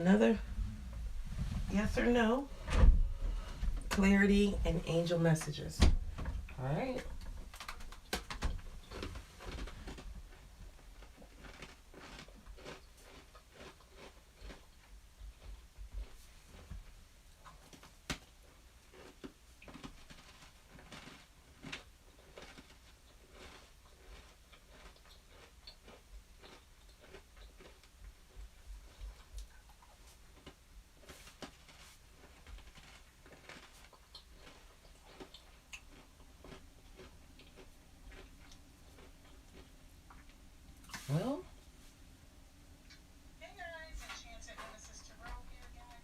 Another yes or no, clarity, and angel messages. All right. Well, Hey guys, EnchantedNemesisTaro here again.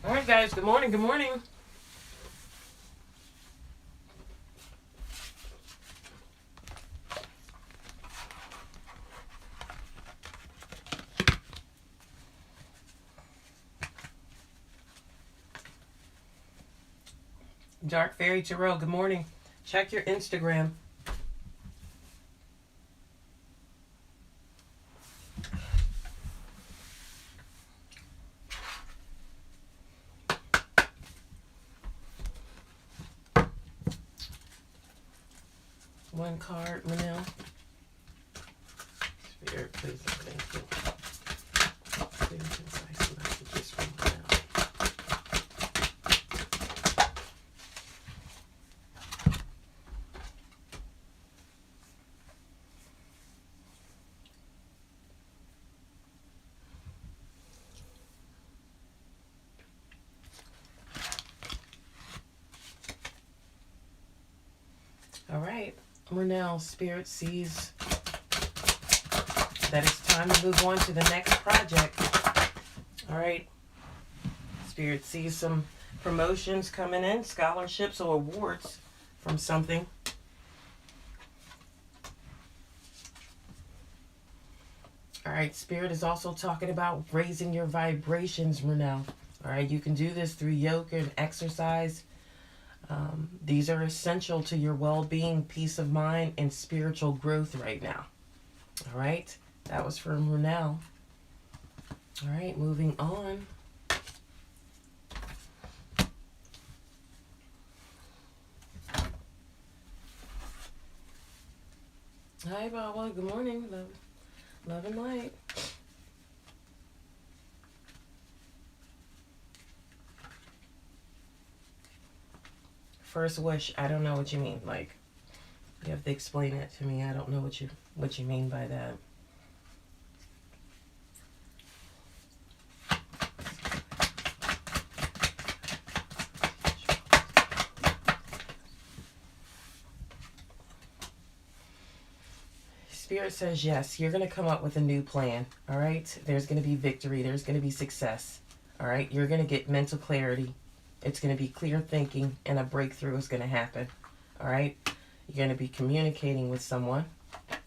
all right, guys. Good morning. Good morning. Dark Fairy Tarot. Good morning. Check your Instagram. One card, Manel. Spirit, please, thank you. Clear and concise messages from Manel. All right, Manel, Spirit sees that it's time to move on to the next project. All right. Spirit sees some promotions coming in, scholarships or awards from something. All right, Spirit is also talking about raising your vibrations, Renell. All right, you can do this through yoga and exercise. These are essential to your well-being, peace of mind, and spiritual growth right now. All right, that was from Renell. All right, moving on. Hi, Baba. Good morning. Love and light. First wish. I don't know what you mean. Like, you have to explain it to me. I don't know what you mean by that. Spirit says yes, you're going to come up with a new plan. All right, there's going to be victory, there's going to be success. All right, you're going to get mental clarity, it's going to be clear thinking, and a breakthrough is going to happen. All right, you're going to be communicating with someone.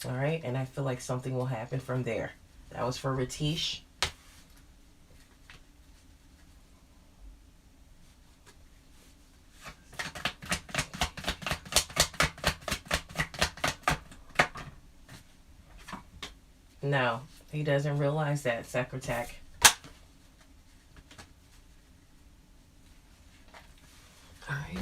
All right, and I feel like something will happen from there. That was for Ratish. No, he doesn't realize that, Secretary. All right.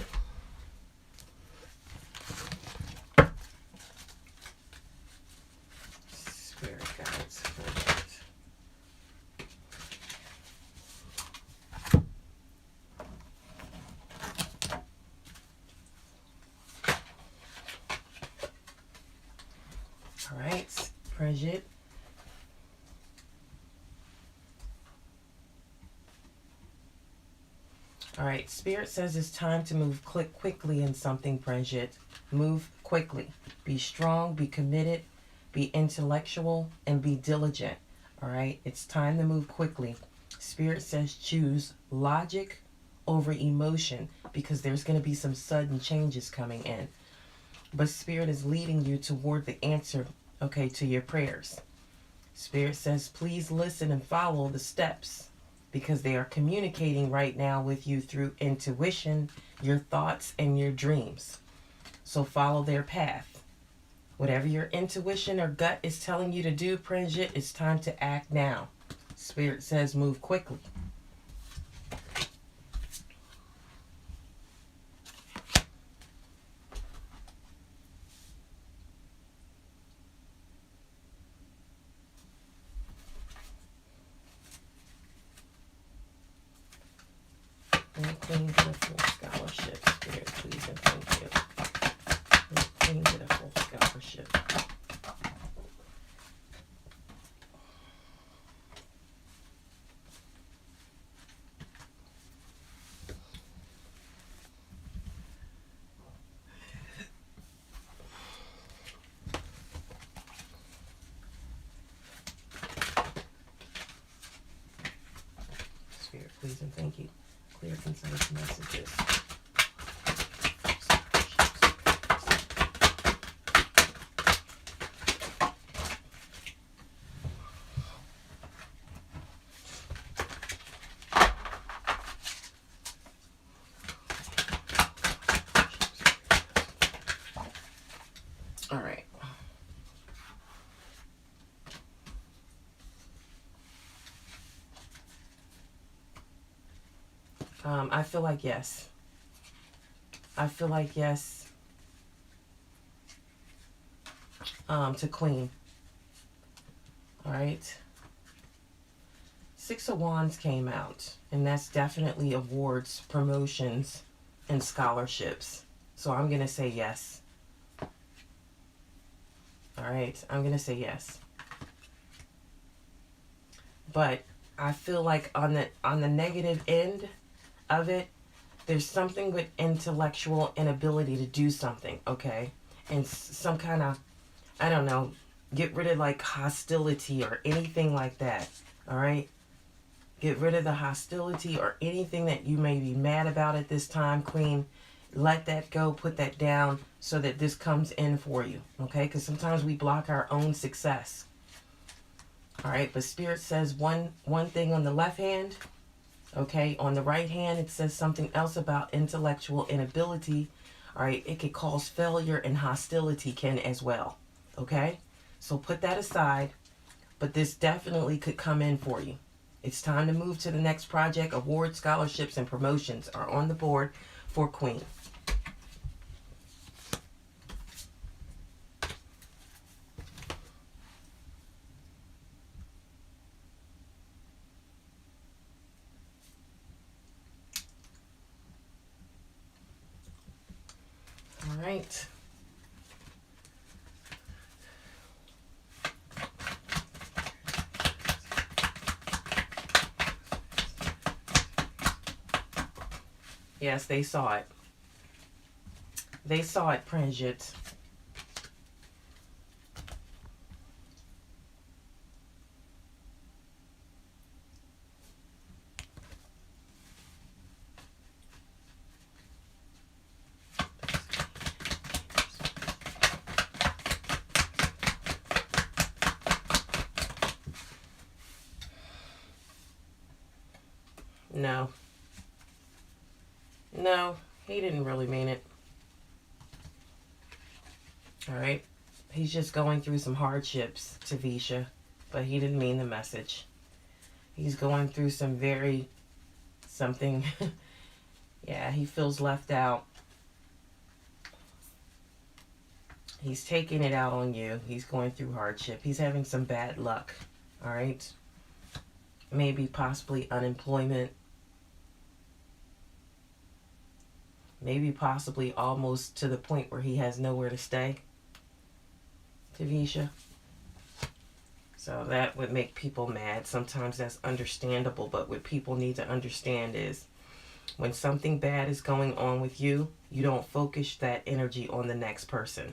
Spirit guides. All right, Bridget. All right, Spirit says it's time to move quickly in something, Bridget. Move quickly. Be strong, be committed, be intellectual, and be diligent. All right, it's time to move quickly. Spirit says choose logic over emotion. because there's going to be some sudden changes coming in. But Spirit is leading you toward the answer, okay, to your prayers. Spirit says, please listen and follow the steps, because they are communicating right now with you through intuition, your thoughts, and your dreams. So follow their path. Whatever your intuition or gut is telling you to do, Pranjit, it's time to act now. Spirit says move quickly. And Queen get a full scholarship. Spirit, please and thank you. And Queen get a full scholarship. Spirit, please and thank you. Clear concise messages. All right. I feel like yes. I feel like yes. To Queen. All right. 6 of Wands came out, and that's definitely awards, promotions, and scholarships. So I'm going to say yes. All right. I'm going to say yes. But I feel like on the negative end of it, there's something with intellectual inability to do something, okay? And some kind of, I don't know, get rid of like hostility or anything like that, all right? Get rid of the hostility or anything that you may be mad about at this time, Queen. Let that go, put that down so that this comes in for you, okay? Because sometimes we block our own success. All right, but Spirit says one thing on the left hand, okay? On the right hand, it says something else about intellectual inability. All right, it could cause failure and hostility can as well, okay? So put that aside, but this definitely could come in for you. It's time to move to the next project. Awards, scholarships, and promotions are on the board for Queen. All right. Yes, they saw it. They saw it, Pranjit. No. No, he didn't really mean it. All right. He's just going through some hardships, Tavisha, but he didn't mean the message. He's going through something. Yeah, he feels left out. He's taking it out on you. He's going through hardship. He's having some bad luck. All right. Maybe possibly unemployment. Maybe possibly almost to the point where he has nowhere to stay. Tavisha. So that would make people mad. Sometimes that's understandable, but what people need to understand is when something bad is going on with you, you don't focus that energy on the next person.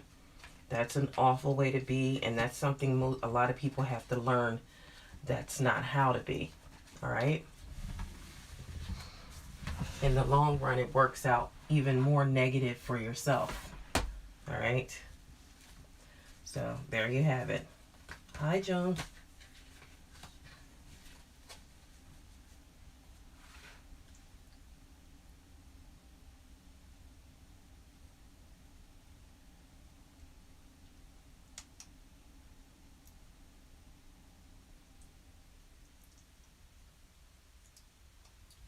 That's an awful way to be, and that's something a lot of people have to learn. That's not how to be. All right? in the long run, it works out even more negative for yourself. All right. So there you have it. Hi, Joan.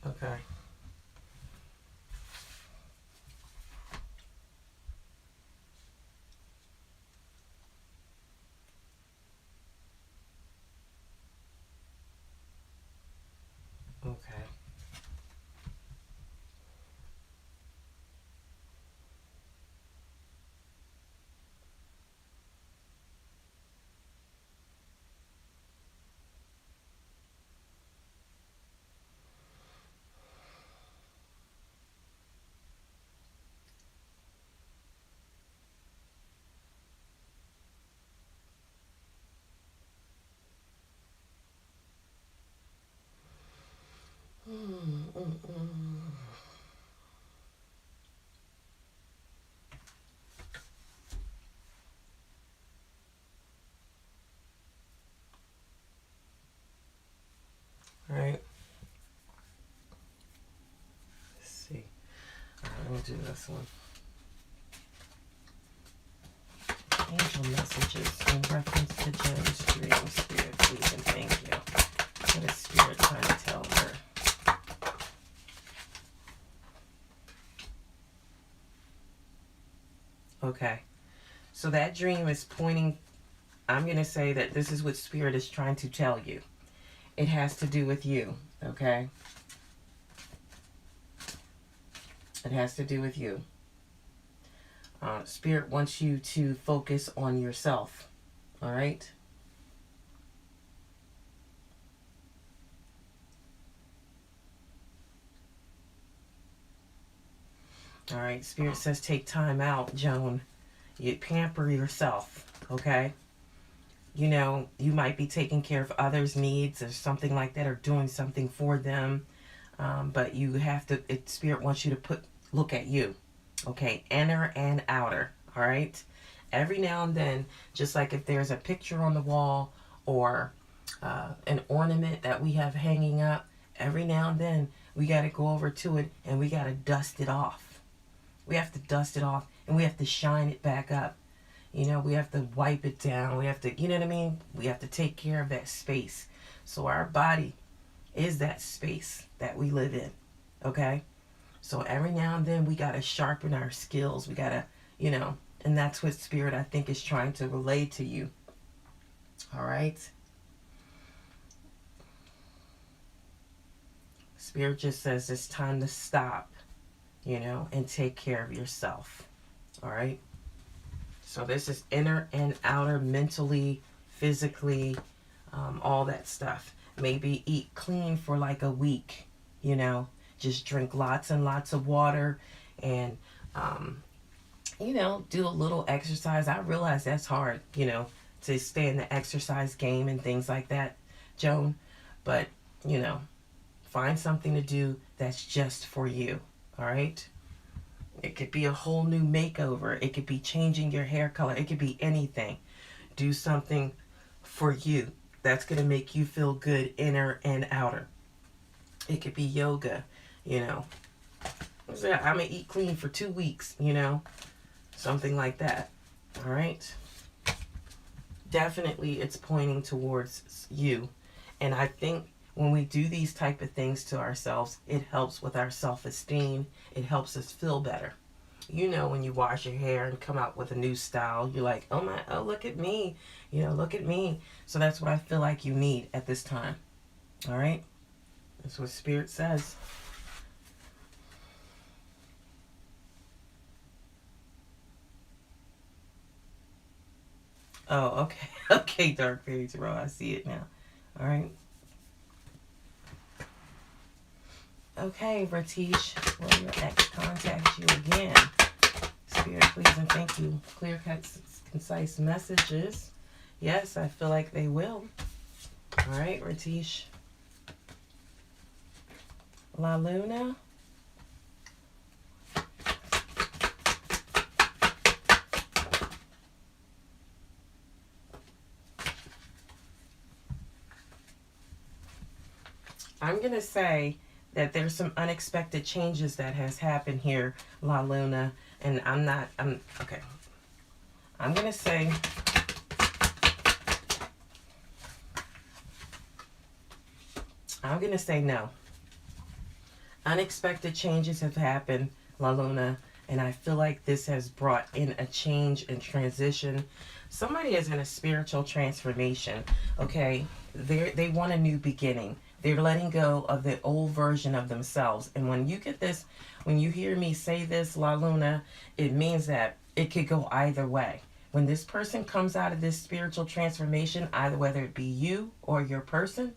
Okay. Okay. All right. Let's see. All right, let me do this one. Angel messages in reference to Joan's dream. Spirit, please and thank you. What is Spirit trying to tell her? Okay. So that dream is pointing, I'm going to say that this is what Spirit is trying to tell you. It has to do with you, okay? It has to do with you. Spirit wants you to focus on yourself, all right? All right, Spirit says take time out, Joan. You pamper yourself, okay? You know, you might be taking care of others' needs or something like that, or doing something for them, but you have to, Spirit wants you to look at you, okay? Inner and outer, all right? Every now and then, just like if there's a picture on the wall or an ornament that we have hanging up, every now and then we got to go over to it and we got to dust it off. We have to dust it off and we have to shine it back up. You know, we have to wipe it down. We have to, you know what I mean? We have to take care of that space. So our body is that space that we live in, okay? So every now and then we got to sharpen our skills. We got to, you know, and that's what Spirit, I think, is trying to relay to you. All right? Spirit just says it's time to stop, you know, and take care of yourself. All right? So this is inner and outer, mentally, physically, all that stuff. Maybe eat clean for like a week, you know. Just drink lots and lots of water and, you know, do a little exercise. I realize that's hard, you know, to stay in the exercise game and things like that, Joan. But, you know, find something to do that's just for you, all right? It could be a whole new makeover. It could be changing your hair color. It could be anything. Do something for you that's going to make you feel good, inner and outer. It could be yoga, you know. I'm going to eat clean for 2 weeks, you know. Something like that. All right? Definitely it's pointing towards you. And I think when we do these type of things to ourselves, it helps with our self-esteem. It helps us feel better. You know, when you wash your hair and come out with a new style, you're like, oh, look at me. You know, look at me. So that's what I feel like you need at this time. All right? That's what Spirit says. Oh, okay. Okay, Dark Fairy Tarot. I see it now. All right. Okay, Ratish. Will your ex contact you again? Spirit, please and thank you. Clear, concise messages. Yes, I feel like they will. All right, Ratish. La Luna. I'm going to say that there's some unexpected changes that has happened here, La Luna. And I'm okay. I'm going to say no. Unexpected changes have happened, La Luna, and I feel like this has brought in a change and transition. Somebody is in a spiritual transformation, okay? They want a new beginning. They're letting go of the old version of themselves. And when you get this, when you hear me say this, La Luna, it means that it could go either way. When this person comes out of this spiritual transformation, either whether it be you or your person,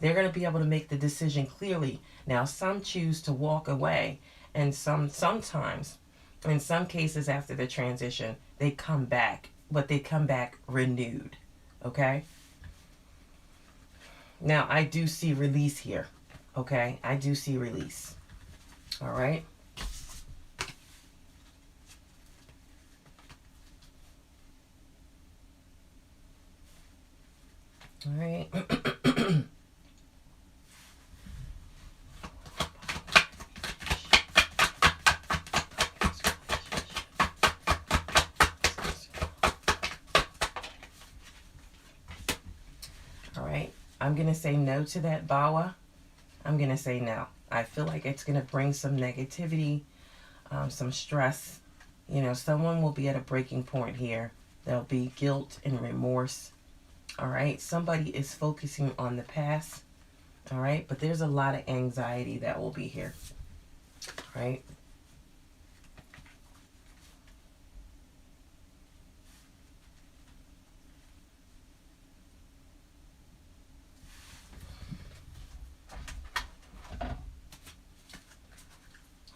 they're going to be able to make the decision clearly. Now, some choose to walk away, and sometimes, in some cases after the transition, they come back, but they come back renewed. Okay? Now, I do see release here. Okay? I do see release. All right? All right. All right. I'm going to say no to that, Bawa. I'm going to say no. I feel like it's going to bring some negativity, some stress. You know, someone will be at a breaking point here. There'll be guilt and remorse. All right. Somebody is focusing on the past. All right. But there's a lot of anxiety that will be here. All right.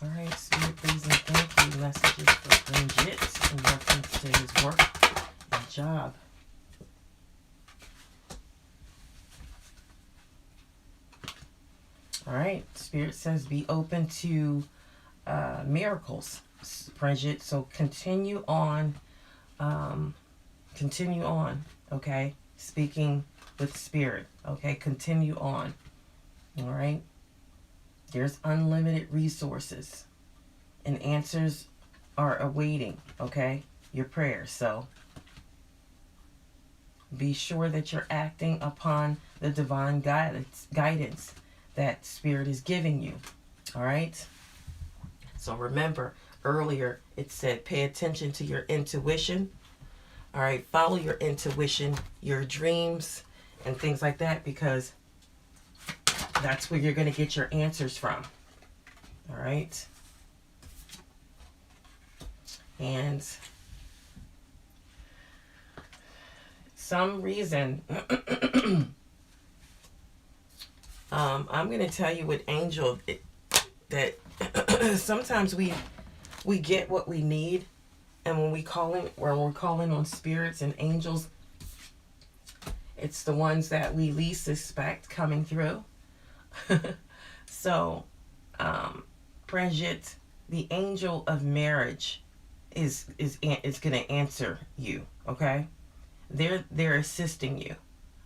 All right, Spirit, please and thank you. Messages for Bridget in reference to his work and job. All right, Spirit says be open to miracles, Bridget. So continue on, okay? Speaking with Spirit, okay? Continue on, all right? There's unlimited resources and answers are awaiting, okay? Your prayers. So be sure that you're acting upon the divine guidance that Spirit is giving you, all right? So remember, earlier it said pay attention to your intuition, all right? Follow your intuition, your dreams, and things like that, because that's where you're going to get your answers from. All right. And some reason, I'm going to tell you with Angel that sometimes we get what we need, and when we're calling on spirits and angels, it's the ones that we least suspect coming through. So, Bridget, the angel of marriage is going to answer you. Okay, they're assisting you.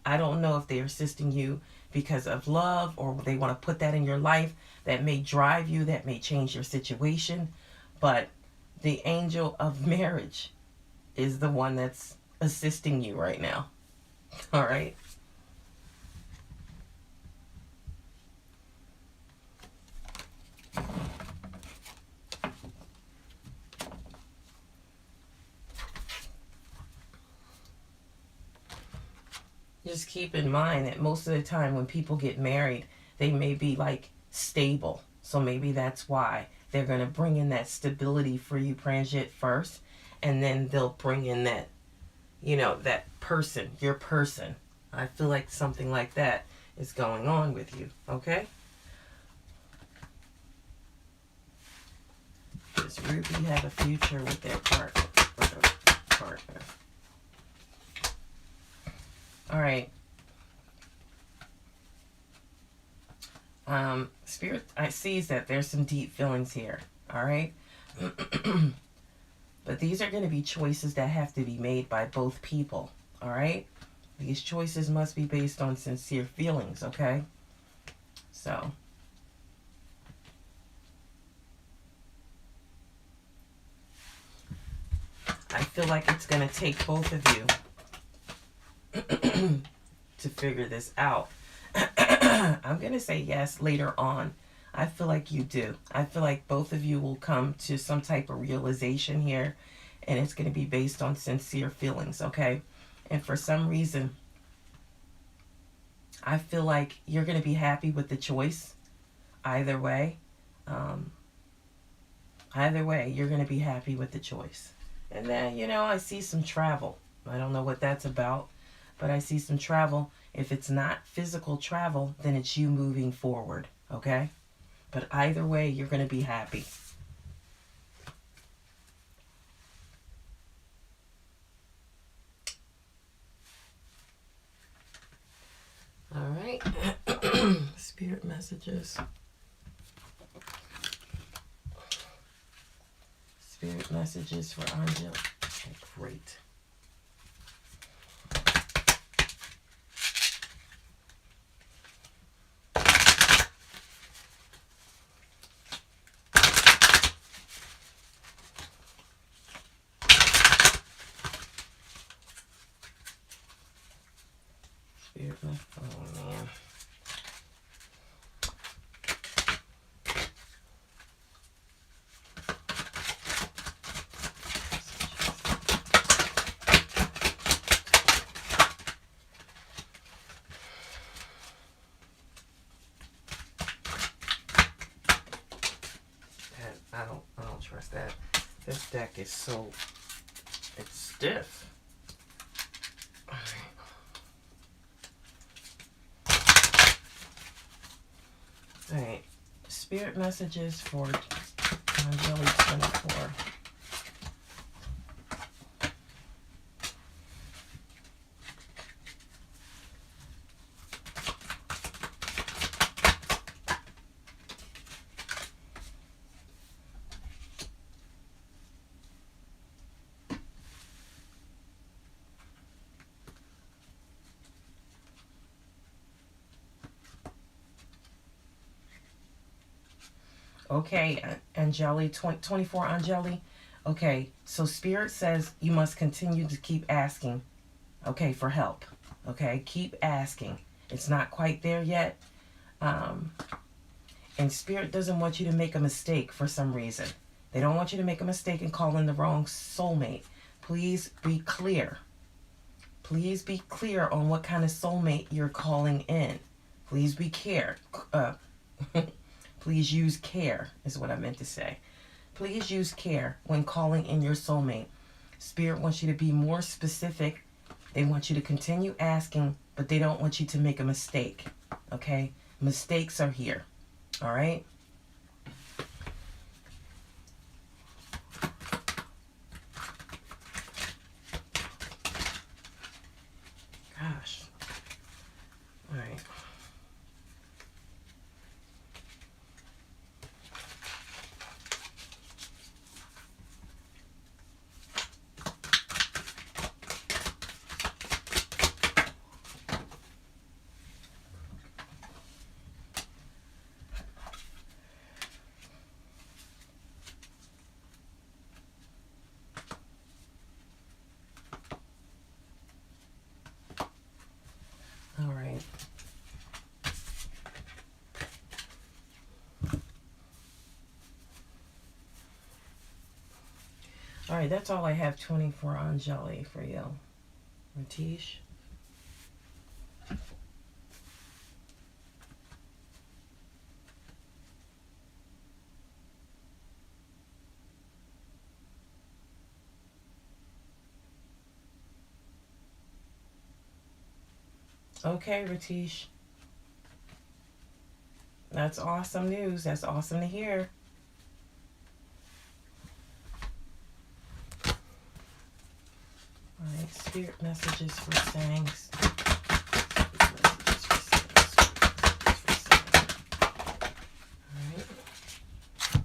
I don't know if they're assisting you because of love or they want to put that in your life that may drive you, that may change your situation, but the angel of marriage is the one that's assisting you right now. All right. Just keep in mind that most of the time when people get married, they may be like stable. So maybe that's why they're going to bring in that stability for you, Pranjit, first. And then they'll bring in that, that person, your person. I feel like something like that is going on with you. Okay? Does Ruby have a future with their partner? All right. Spirit, I see that there's some deep feelings here. All right. But these are going to be choices that have to be made by both people. All right. These choices must be based on sincere feelings. Okay. So I feel like it's going to take both of you to figure this out. I'm going to say yes later on. I feel like you do. I feel like both of you will come to some type of realization here, and it's going to be based on sincere feelings, okay? And for some reason, I feel like you're going to be happy with the choice. Either way, you're going to be happy with the choice. And then, you know, I see some travel. I don't know what that's about, but I see some travel. If it's not physical travel, then it's you moving forward, okay? But either way, you're going to be happy. All right. Spirit messages. Spirit messages for Angel. Okay, great. Spirit message. Oh, man. I don't trust that. This deck is so, it's stiff. All right. All right. Spirit messages for Angeli 24. Okay, Angeli, 24 Angeli. Okay, so Spirit says you must continue to keep asking, okay, for help. Okay, keep asking. It's not quite there yet. And Spirit doesn't want you to make a mistake for some reason. They don't want you to make a mistake and call in the wrong soulmate. Please be clear. Please be clear on what kind of soulmate you're calling in. Please be Please use care, is what I meant to say. Please use care when calling in your soulmate. Spirit wants you to be more specific. They want you to continue asking, but they don't want you to make a mistake. Okay? Mistakes are here. All right? Gosh. All right. All right. All right, that's all I have 24 Angeli for you. Ratish. Okay, Ratish. That's awesome news. That's awesome to hear. All right, spirit messages for Sangs. All right,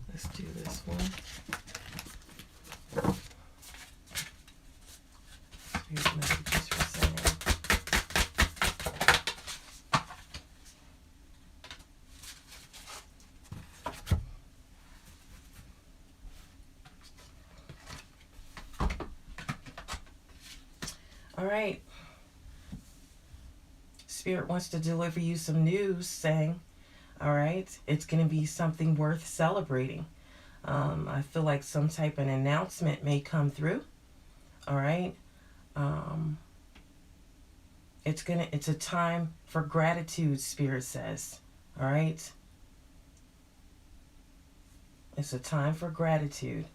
let's do this one. Spirit messages for Sangs. All right. Spirit wants to deliver you some news saying, all right, it's going to be something worth celebrating. I feel like some type of announcement may come through. All right. It's a time for gratitude, Spirit says. All right. It's a time for gratitude.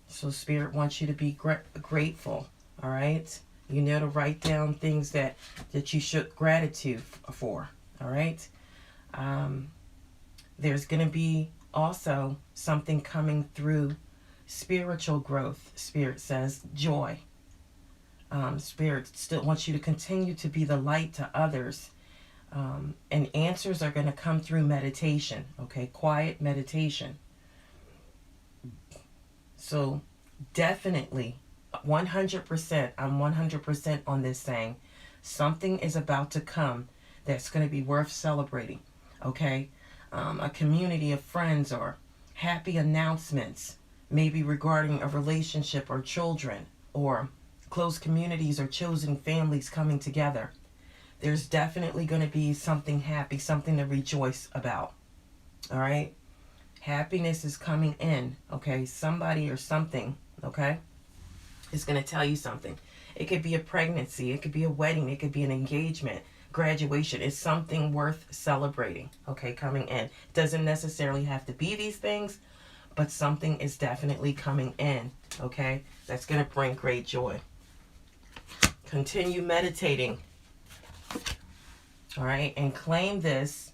So Spirit wants you to be grateful. All right. You know to write down things that you should gratitude for. All right. There's going to be also something coming through spiritual growth. Spirit says joy. Spirit still wants you to continue to be the light to others. And answers are going to come through meditation. Okay. Quiet meditation. So definitely 100%, I'm 100% on this saying something is about to come that's going to be worth celebrating. Okay. A community of friends or happy announcements, maybe regarding a relationship or children or close communities or chosen families coming together. There's definitely going to be something happy, something to rejoice about. All right. Happiness is coming in. Okay. Somebody or something. Okay. Is going to tell you something. It could be a pregnancy. It could be a wedding. It could be an engagement. Graduation is something worth celebrating. Okay. Coming in. Doesn't necessarily have to be these things, but something is definitely coming in. Okay. That's going to bring great joy. Continue meditating. All right. And claim this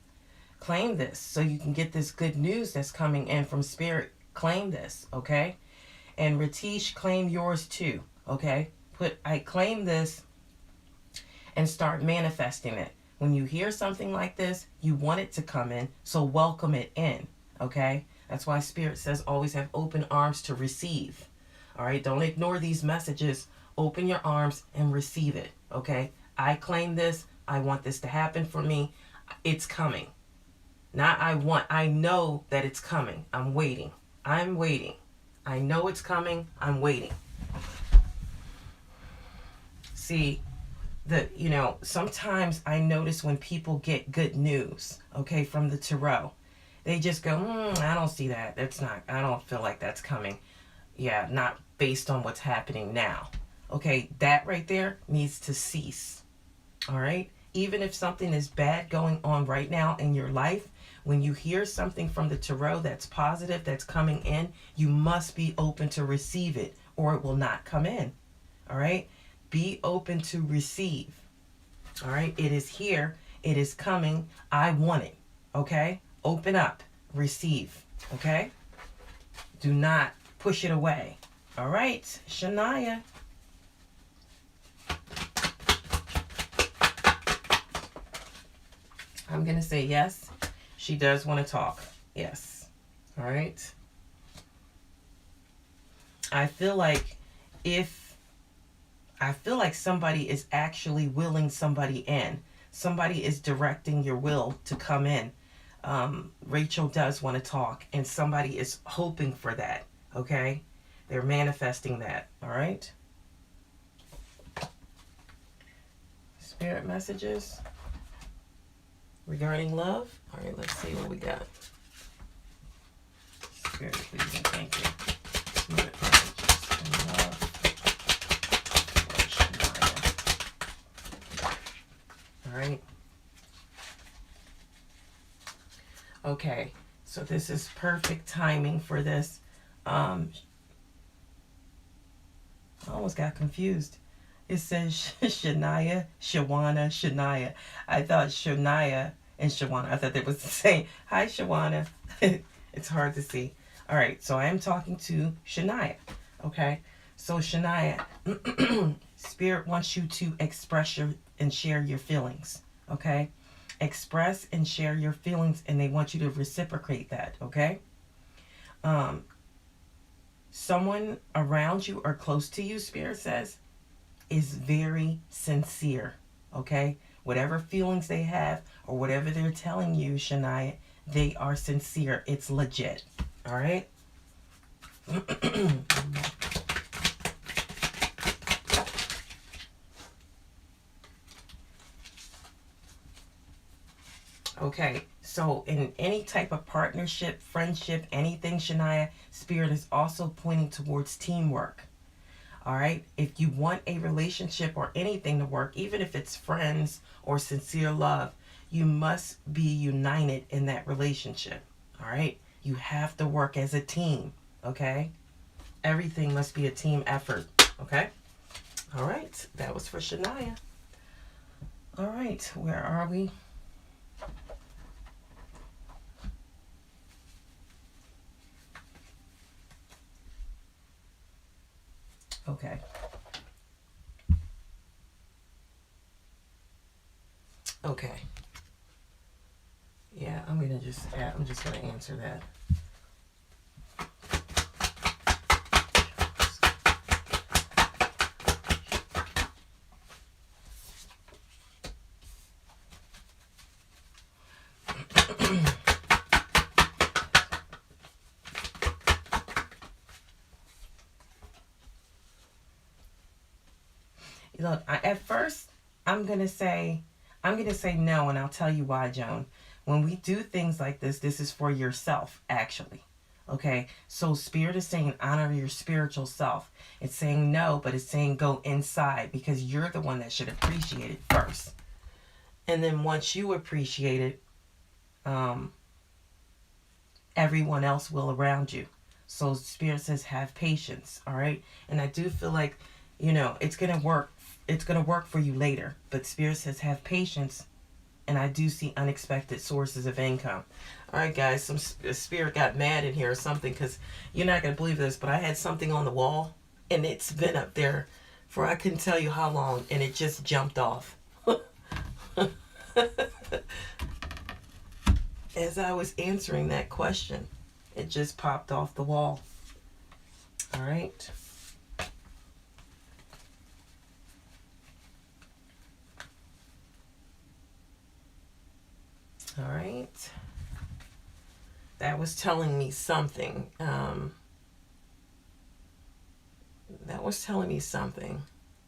so you can get this good news that's coming in from Spirit. Claim this. Okay. And Ratish, claim yours too. Okay. I claim this and start manifesting it. When you hear something like this, you want it to come in, so welcome it in. Okay. That's why Spirit says always have open arms to receive. All right. Don't ignore these messages. Open your arms and receive it. Okay. I claim this. I want this to happen for me. It's coming. Not I know that it's coming. I'm waiting. I know it's coming. I'm waiting. See, sometimes I notice when people get good news, okay, from the tarot, they just go, I don't see that. I don't feel like that's coming. Yeah, not based on what's happening now. Okay, that right there needs to cease. All right? Even if something is bad going on right now in your life, when you hear something from the tarot that's positive, that's coming in, you must be open to receive it or it will not come in. All right? Be open to receive. All right? It is here. It is coming. I want it. Okay? Open up. Receive. Okay? Do not push it away. All right? Shania. I'm going to say yes. She does want to talk. Yes. All right. I feel like somebody is actually willing somebody in. Somebody is directing your will to come in. Rachel does want to talk, and somebody is hoping for that. Okay? They're manifesting that. All right? Spirit messages regarding love. All right, let's see what we got. Spirit, please and thank you. Spirit messages and love. All right. Okay, so this is perfect timing for this. I almost got confused. It says Shania, Shawana, Shania. I thought Shania and Shawana. I thought they was the same. Hi, Shawana. It's hard to see. All right, so I am talking to Shania. Okay, so Shania, Spirit wants you to express and share your feelings. Okay, express and share your feelings, and they want you to reciprocate that. Okay. Someone around you or close to you, Spirit says, is very sincere. Okay? Whatever feelings they have or whatever they're telling you, Shania, they are sincere. It's legit. All right? Okay, so in any type of partnership, friendship, anything, Shania, Spirit is also pointing towards teamwork. All right, if you want a relationship or anything to work, even if it's friends or sincere love, you must be united in that relationship. All right, you have to work as a team. Okay, everything must be a team effort. Okay, all right, that was for Shania. All right, where are we? Okay. Okay. Yeah, I'm just gonna answer that. Look, at first I'm gonna say no, and I'll tell you why, Joan. When we do things like this is for yourself, actually. Okay, so Spirit is saying honor your spiritual self. It's saying no, but it's saying go inside because you're the one that should appreciate it first. And then once you appreciate it, everyone else will around you. So Spirit says have patience, all right? And I do feel like, it's going to work. It's going to work for you later. But Spirit says have patience, and I do see unexpected sources of income. All right, guys, some Spirit got mad in here or something because you're not going to believe this, but I had something on the wall, and it's been up there for I couldn't tell you how long, and it just jumped off. As I was answering that question, it just popped off the wall. All right. All right. That was telling me something. That was telling me something.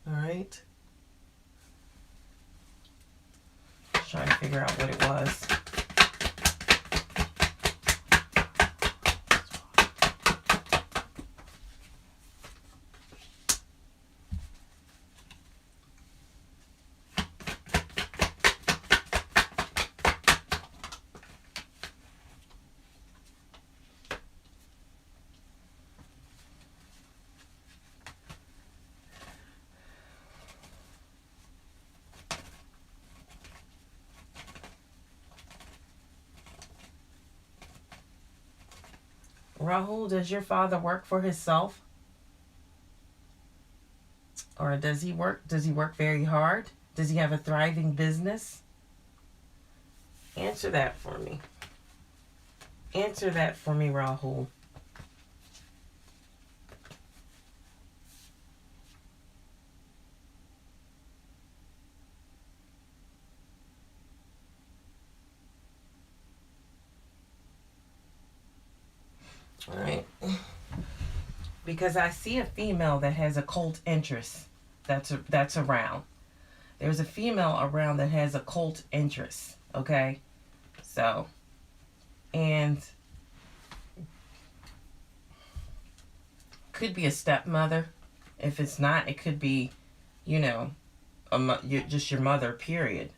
All right. Trying to figure out what it was. Rahul, does your father work for himself? Or does he work very hard? Does he have a thriving business? Answer that for me. Answer that for me, Rahul. All right. Because I see a female that has occult interest that's around. There's a female around that has occult interest, okay? So, and could be a stepmother. If it's not, it could be, just your mother, period.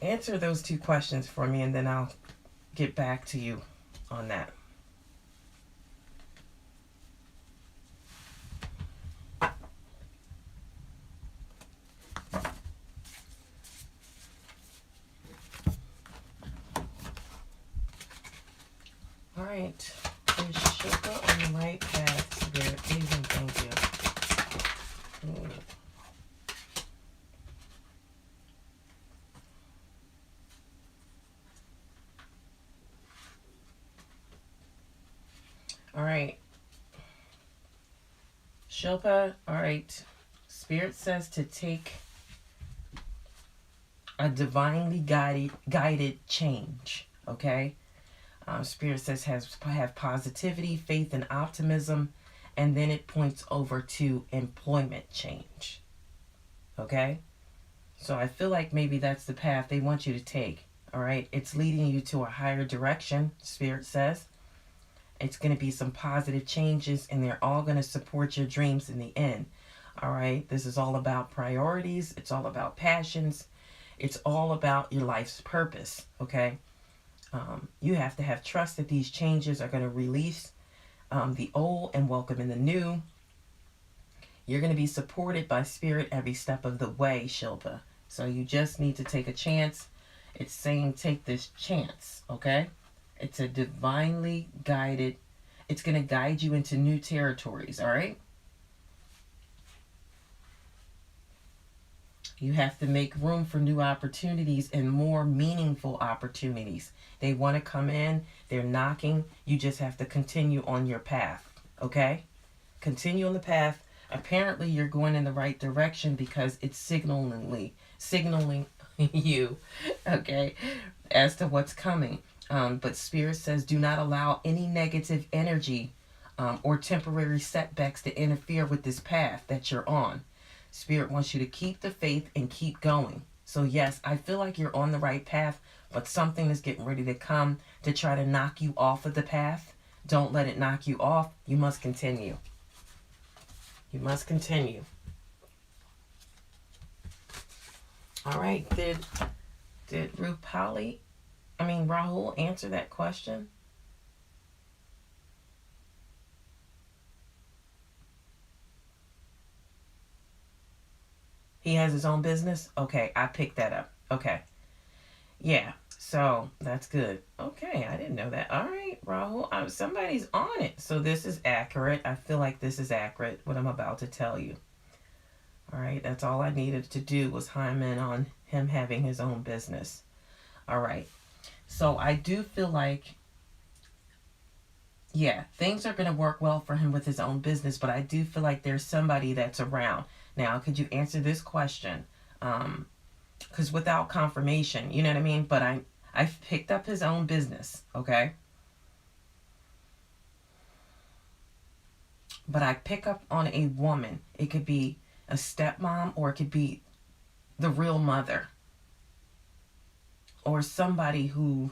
Answer those two questions for me, and then I'll get back to you on that. All right. Is Shilpa on the right path, Spirit? Please and thank you. All right. Shilpa, all right. Spirit says to take a divinely guided change, okay? Spirit says have positivity, faith, and optimism, and then it points over to employment change. Okay? So I feel like maybe that's the path they want you to take. All right. It's leading you to a higher direction, Spirit says. It's going to be some positive changes, and they're all going to support your dreams in the end. All right. This is all about priorities. It's all about passions. It's all about your life's purpose. Okay. You have to have trust that these changes are going to release the old and welcome in the new. You're going to be supported by Spirit every step of the way, Shilpa. So you just need to take a chance. It's saying take this chance, okay? It's a divinely guided, it's going to guide you into new territories, all right? You have to make room for new opportunities and more meaningful opportunities. They want to come in, they're knocking. You just have to continue on your path, okay? Continue on the path. Apparently, you're going in the right direction because it's signaling you, okay, as to what's coming. But Spirit says do not allow any negative energy or temporary setbacks to interfere with this path that you're on. Spirit wants you to keep the faith and keep going. So yes, I feel like you're on the right path, but something is getting ready to come to try to knock you off of the path. Don't let it knock you off. You must continue. You must continue. All right. Did Rahul answer that question? He has his own business? Okay, I picked that up. Okay. Yeah, so that's good. Okay, I didn't know that. All right, Rahul, somebody's on it. So this is accurate. I feel like this is accurate, what I'm about to tell you. All right, that's all I needed to do was chime in on him having his own business. All right, so I do feel like, yeah, things are going to work well for him with his own business, but I do feel like there's somebody that's around. Now, could you answer this question? Because without confirmation, you know what I mean? But I picked up his own business, okay? But I pick up on a woman. It could be a stepmom, or it could be the real mother, or somebody who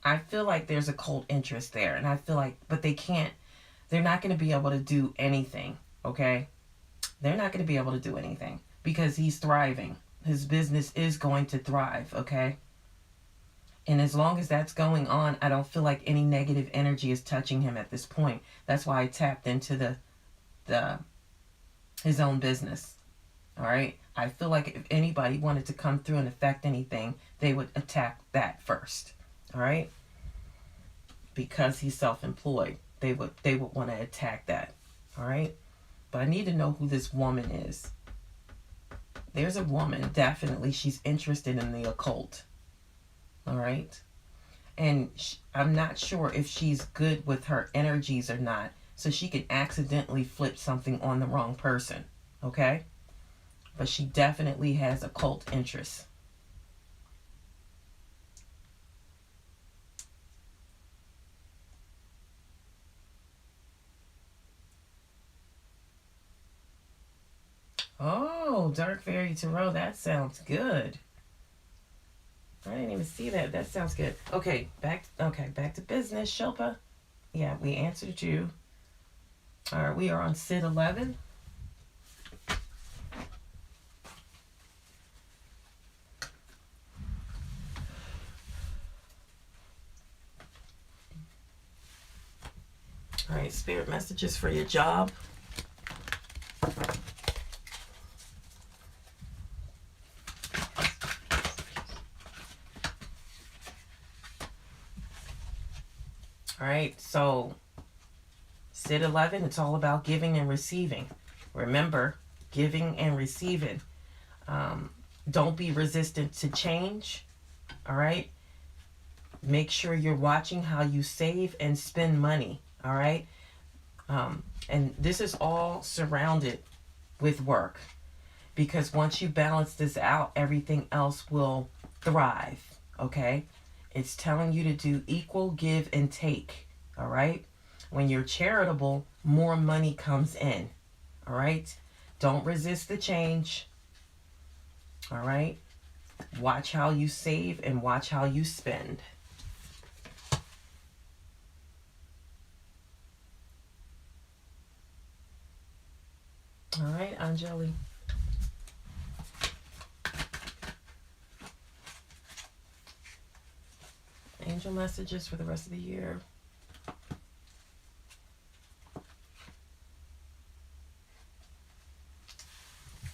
I feel like there's a cult interest there, and I feel like, but they're not going to be able to do anything, okay? They're not going to be able to do anything because he's thriving. His business is going to thrive, okay? And as long as that's going on, I don't feel like any negative energy is touching him at this point. That's why I tapped into his own business, all right? I feel like if anybody wanted to come through and affect anything, they would attack that first, all right? Because he's self-employed, they would want to attack that, all right? But I need to know who this woman is. There's a woman, definitely she's interested in the occult, all right? And I'm not sure if she's good with her energies or not, so she could accidentally flip something on the wrong person, okay? But she definitely has occult interests. Oh, Dark Fairy Tarot, that sounds good. I didn't even see that. That sounds good. Okay, back to business, Shilpa. Yeah, we answered you. All right, we are on Sid 11. All right, spirit messages for your job. All right, so Sid 11, it's all about giving and receiving. Remember, giving and receiving. Don't be resistant to change. All right. Make sure you're watching how you save and spend money. All right. And this is all surrounded with work, because once you balance this out, everything else will thrive. Okay. It's telling you to do equal give and take. All right. When you're charitable, more money comes in. All right. Don't resist the change. All right? Watch how you save and watch how you spend. All right, Angeli. Angel messages for the rest of the year.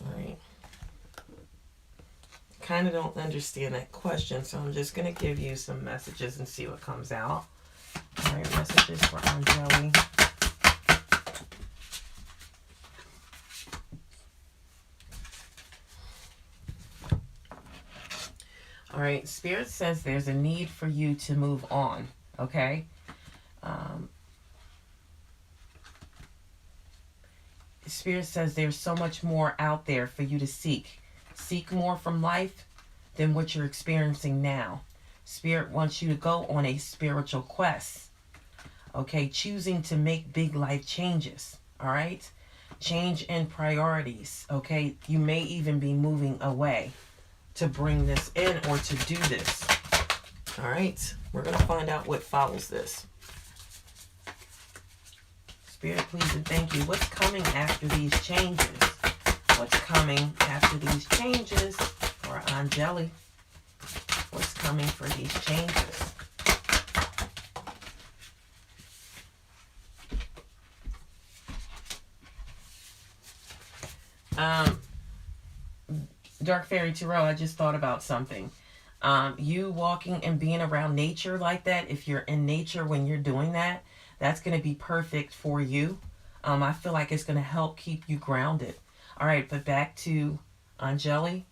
All right. Kind of don't understand that question, so I'm just going to give you some messages and see what comes out. All right, messages for Angeli. All right, Spirit says there's a need for you to move on, okay? Spirit says there's so much more out there for you to seek. Seek more from life than what you're experiencing now. Spirit wants you to go on a spiritual quest, okay? Choosing to make big life changes, all right? Change in priorities, okay? You may even be moving away to bring this in or to do this. All right, we're going to find out what follows this. Spirit, please and thank you. What's coming after these changes? What's coming after these changes for Angeli? What's coming for these changes? Dark Fairy Tarot, I just thought about something. You walking and being around nature like that, if you're in nature when you're doing that, that's going to be perfect for you. I feel like it's going to help keep you grounded. All right, but back to Angeli,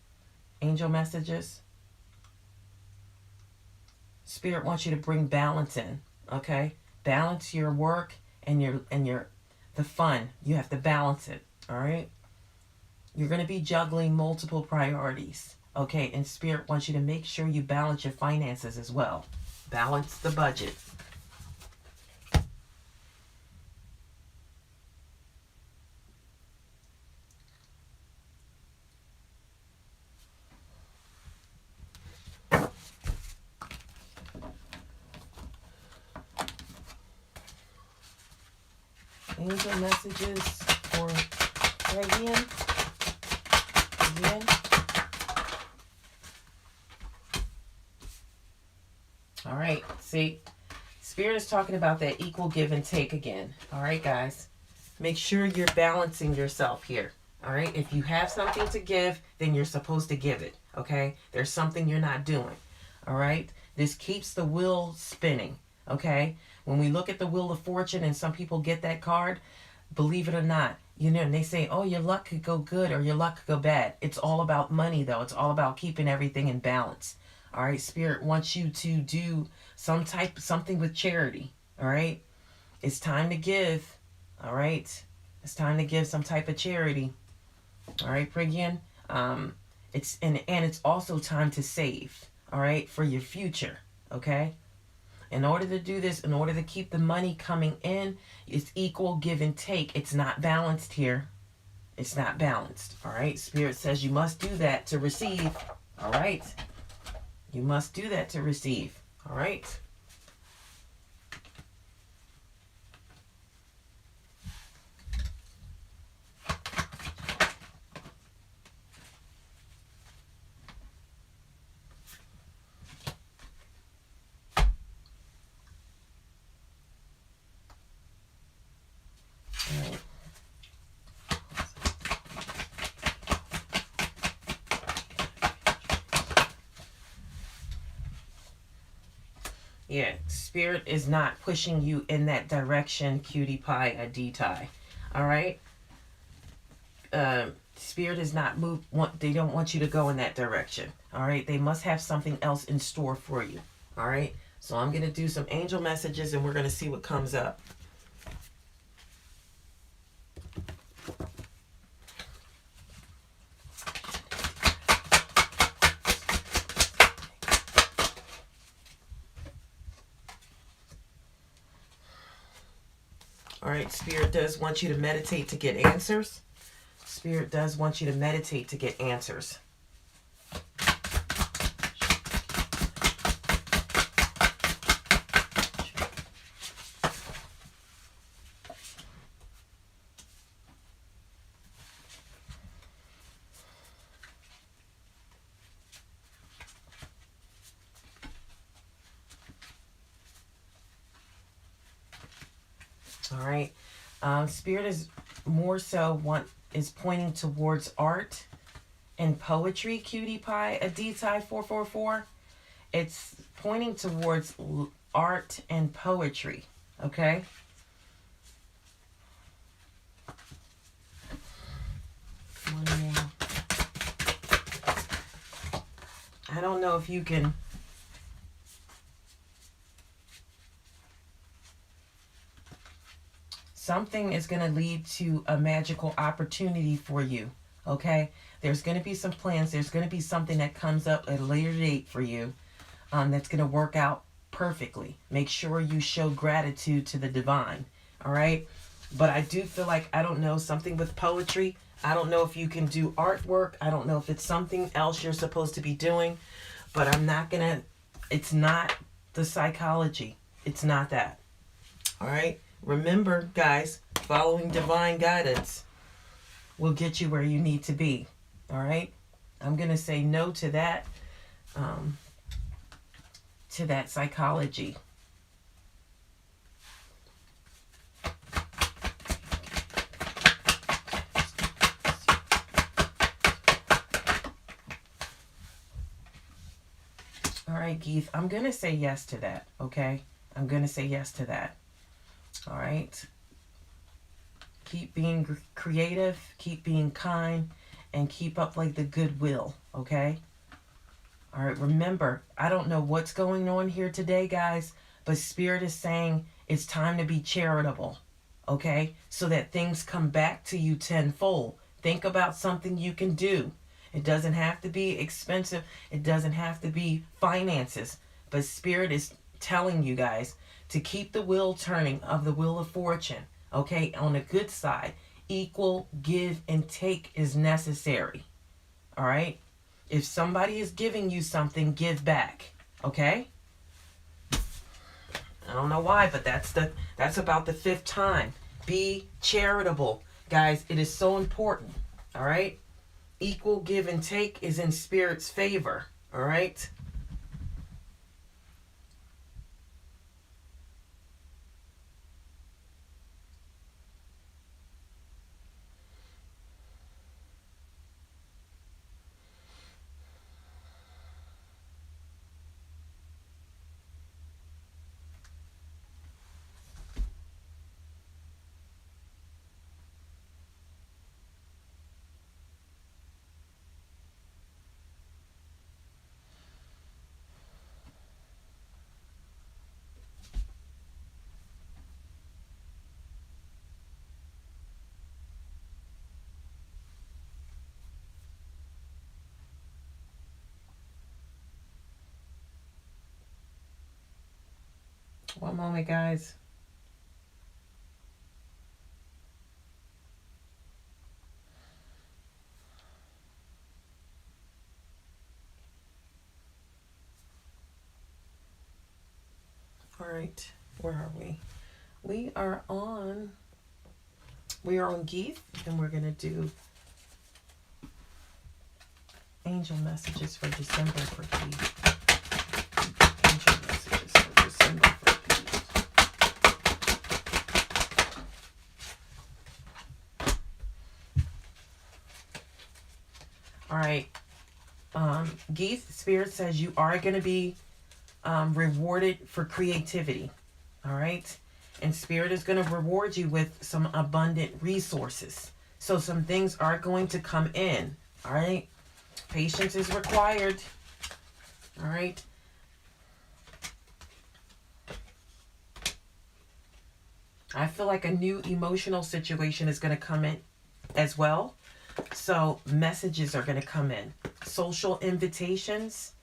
angel messages. Spirit wants you to bring balance in, okay? Balance your work and the fun. You have to balance it, all right? You're going to be juggling multiple priorities, okay? And Spirit wants you to make sure you balance your finances as well. Balance the budget. Angel messages for Regian. All right, see, Spirit is talking about that equal give and take again. All right, guys, make sure you're balancing yourself here. All right, if you have something to give, then you're supposed to give it. Okay, there's something you're not doing. All right, this keeps the wheel spinning. Okay, when we look at the Wheel of Fortune and some people get that card, believe it or not, and they say, oh, your luck could go good or your luck could go bad. It's all about money, though. It's all about keeping everything in balance. All right, Spirit wants you to do something with charity. All right, it's time to give. All right, it's time to give some type of charity. All right, Prigian. It's also time to save. All right, for your future. Okay. In order to do this, in order to keep the money coming in, it's equal give and take. It's not balanced here. It's not balanced. All right. Spirit says you must do that to receive. All right. You must do that to receive. All right. Yeah, Spirit is not pushing you in that direction, cutie pie, a D-tie. All right? Spirit is not they don't want you to go in that direction. All right? They must have something else in store for you. All right? So I'm going to do some angel messages and we're going to see what comes up. All right, Spirit does want you to meditate to get answers. Spirit does want you to meditate to get answers. All right. Spirit is more so is pointing towards art and poetry. Cutie Pie, Aditai 444. It's pointing towards art and poetry. Okay. One more. I don't know if you can. Something is going to lead to a magical opportunity for you, okay? There's going to be some plans. There's going to be something that comes up at a later date for you that's going to work out perfectly. Make sure you show gratitude to the divine, all right? But I do feel like, I don't know, something with poetry. I don't know if you can do artwork. I don't know if it's something else you're supposed to be doing. But I'm not going to, it's not the psychology. It's not that, all right? Remember, guys, following divine guidance will get you where you need to be. All right? I'm going to say no to that psychology. All right, Keith, I'm going to say yes to that, okay? I'm going to say yes to that. All right. Keep being creative, keep being kind, and keep up like the goodwill, okay? All right, remember, I don't know what's going on here today, guys, but Spirit is saying it's time to be charitable, okay? So that things come back to you tenfold. Think about something you can do. It doesn't have to be expensive. It doesn't have to be finances. But Spirit is telling you guys to keep the wheel turning of the wheel of fortune, okay? On the good side, equal give and take is necessary, all right? If somebody is giving you something, give back, okay? I don't know why, but that's about the 5th time. Be charitable. Guys, it is so important, all right? Equal give and take is in Spirit's favor, all right? One moment, guys. All right, where are we? We are on Geeth, and we're going to do angel messages for December for Geeth. Angel messages for December for Geeth. All right. Geeth, Spirit says you are going to be rewarded for creativity. All right. And Spirit is going to reward you with some abundant resources. So some things are going to come in. All right. Patience is required. All right. I feel like a new emotional situation is going to come in as well. So messages are going to come in. Social invitations,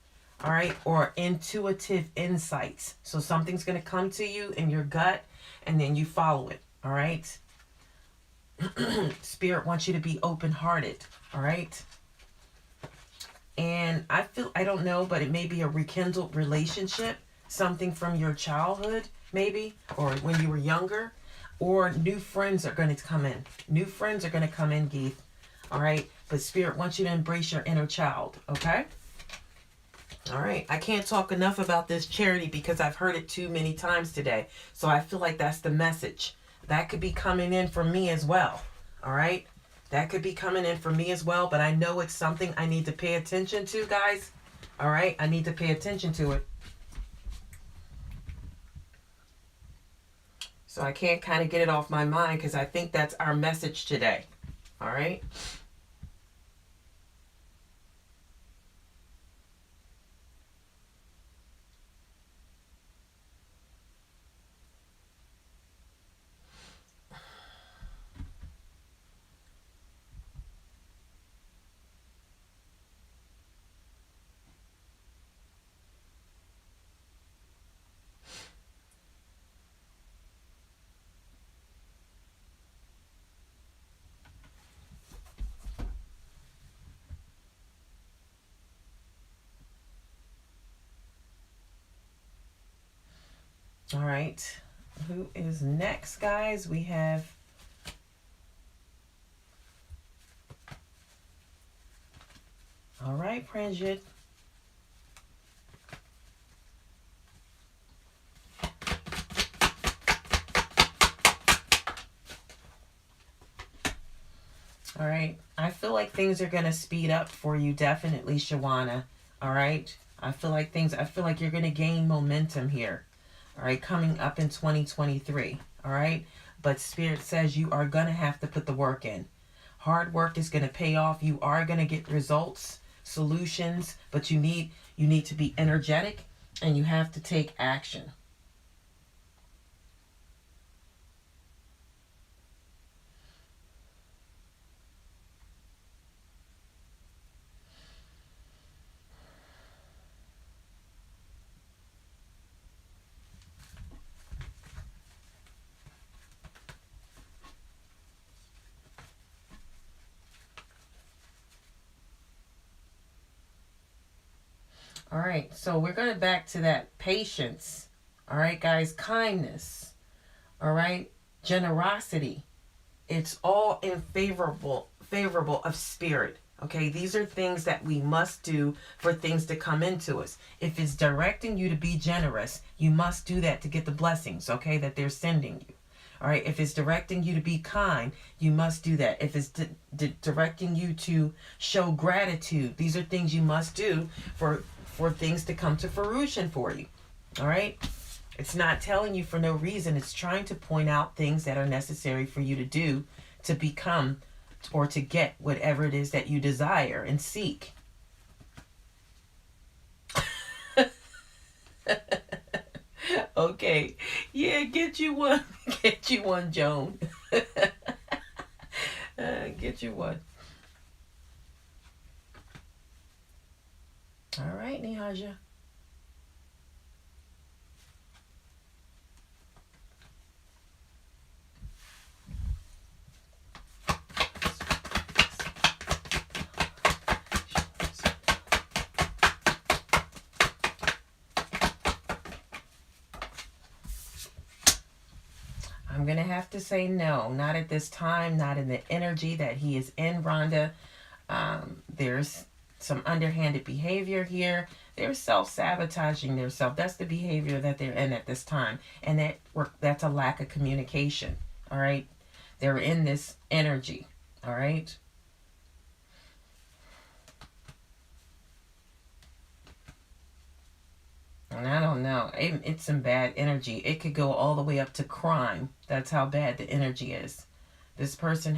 all right, or intuitive insights. So something's going to come to you in your gut, and then you follow it, all right? Spirit wants you to be open-hearted, all right? And I don't know, but it may be a rekindled relationship, something from your childhood, maybe, or when you were younger, or new friends are going to come in. New friends are going to come in, Geeth, all right? But Spirit wants you to embrace your inner child, okay? All right, I can't talk enough about this charity because I've heard it too many times today. So I feel like that's the message. That could be coming in for me as well. All right, that could be coming in for me as well. But I know it's something I need to pay attention to, guys. All right, I need to pay attention to it. So I can't kind of get it off my mind because I think that's our message today. All right. All right. Who is next, guys? We have... All right, Pranjit. All right. I feel like things are going to speed up for you, definitely, Shawana. All right. I feel like you're going to gain momentum here. All right. Coming up in 2023. All right. But Spirit says you are going to have to put the work in. Hard work is going to pay off. You are going to get results, solutions, but you need to be energetic and you have to take action. All right, so we're going back to that patience. All right, guys, kindness. All right, generosity. It's all in favorable of Spirit. Okay, these are things that we must do for things to come into us. If it's directing you to be generous, you must do that to get the blessings, okay, that they're sending you. All right, if it's directing you to be kind, you must do that. If it's directing you to show gratitude, these are things you must do for things to come to fruition for you. All right? It's not telling you for no reason. It's trying to point out things that are necessary for you to do to become or to get whatever it is that you desire and seek. Okay. Yeah, get you one. Get you one, Joan. Get you one. All right, Nihaja. I'm going to have to say no. Not at this time, not in the energy that he is in, Rhonda. There's some underhanded behavior here. They're self-sabotaging themselves. That's the behavior that they're in at this time. And that's a lack of communication. All right? They're in this energy. All right? And I don't know. It's some bad energy. It could go all the way up to crime. That's how bad the energy is. This person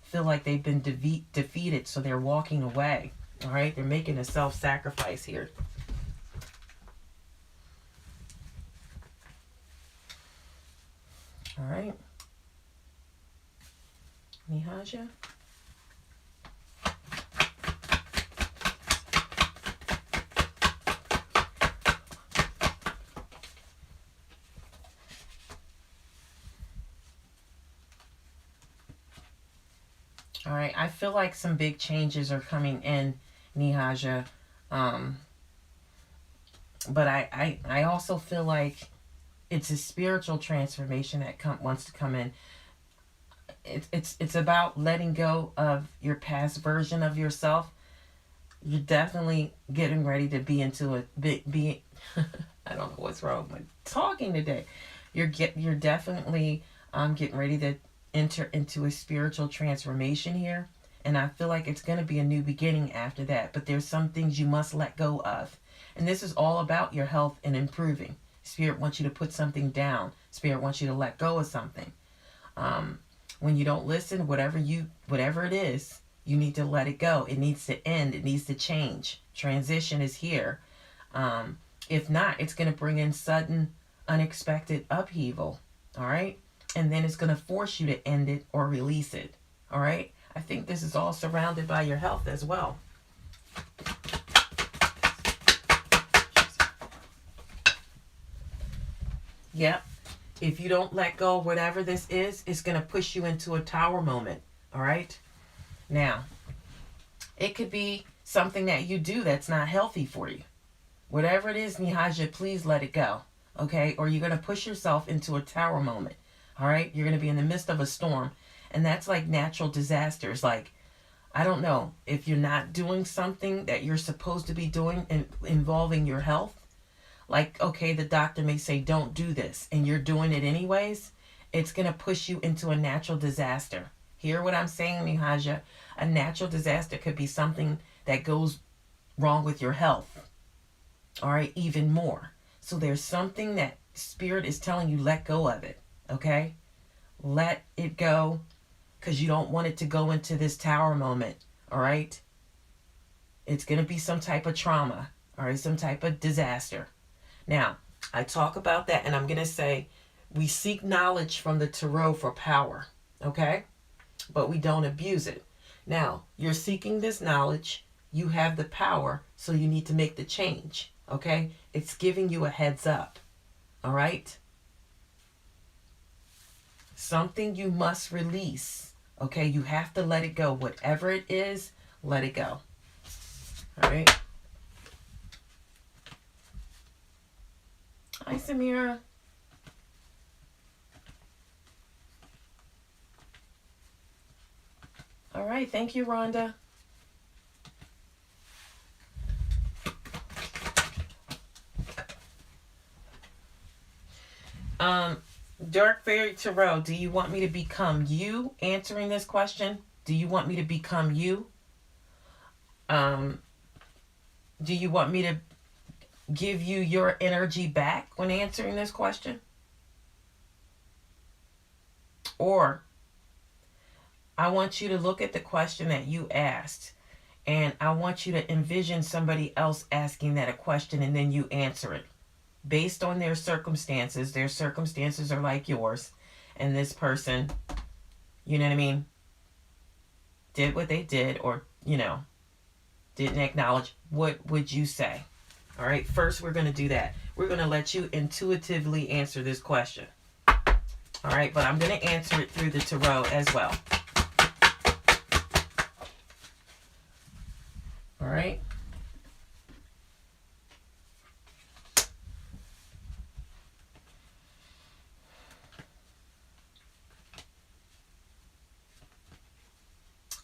feel like they've been defeated, so they're walking away. All right? They're making a self-sacrifice here. All right. Nihaja? All right. I feel like some big changes are coming in, Nihaja. But I also feel like it's a spiritual transformation that wants to come in. It's about letting go of your past version of yourself. You're definitely getting ready to be into a be I don't know what's wrong with talking today. You're definitely getting ready to enter into a spiritual transformation here, and I feel like it's going to be a new beginning after that. But there's some things you must let go of, and this is all about your health and improving. Spirit wants you to put something down. Spirit wants you to let go of something. Um, when you don't listen, whatever it is, you need to let it go. It needs to end. It needs to change. Transition is here. If not, it's going to bring in sudden, unexpected upheaval. All right? And then it's going to force you to end it or release it. All right? I think this is all surrounded by your health as well. Yep. If you don't let go of whatever this is, it's going to push you into a tower moment. All right? Now, it could be something that you do that's not healthy for you. Whatever it is, Nihaja, please let it go. Okay? Or you're going to push yourself into a tower moment. All right? You're going to be in the midst of a storm. And that's like natural disasters. Like, I don't know, if you're not doing something that you're supposed to be doing involving your health, like, okay, the doctor may say, don't do this, and you're doing it anyways, it's going to push you into a natural disaster. Hear what I'm saying, Nihaja? A natural disaster could be something that goes wrong with your health. All right, even more. So there's something that Spirit is telling you, let go of it, okay? Let it go, because you don't want it to go into this tower moment, all right? It's going to be some type of trauma, all right, some type of disaster. Now, I talk about that, and I'm going to say we seek knowledge from the tarot for power, okay? But we don't abuse it. Now, you're seeking this knowledge. You have the power, so you need to make the change, okay? It's giving you a heads up, all right? Something you must release, okay? You have to let it go. Whatever it is, let it go, all right? Hi, Samira. All right, thank you, Rhonda. Dark Fairy Tarot, do you want me to become you answering this question? Do you want me to become you? Do you want me to give you your energy back when answering this question? Or I want you to look at the question that you asked, and I want you to envision somebody else asking that a question, and then you answer it based on their circumstances. Their circumstances are like yours, and this person, you know what I mean, did what they did, or, you know, didn't acknowledge. What would you say? All right, first we're going to do that. We're going to let you intuitively answer this question. All right, but I'm going to answer it through the tarot as well. All right.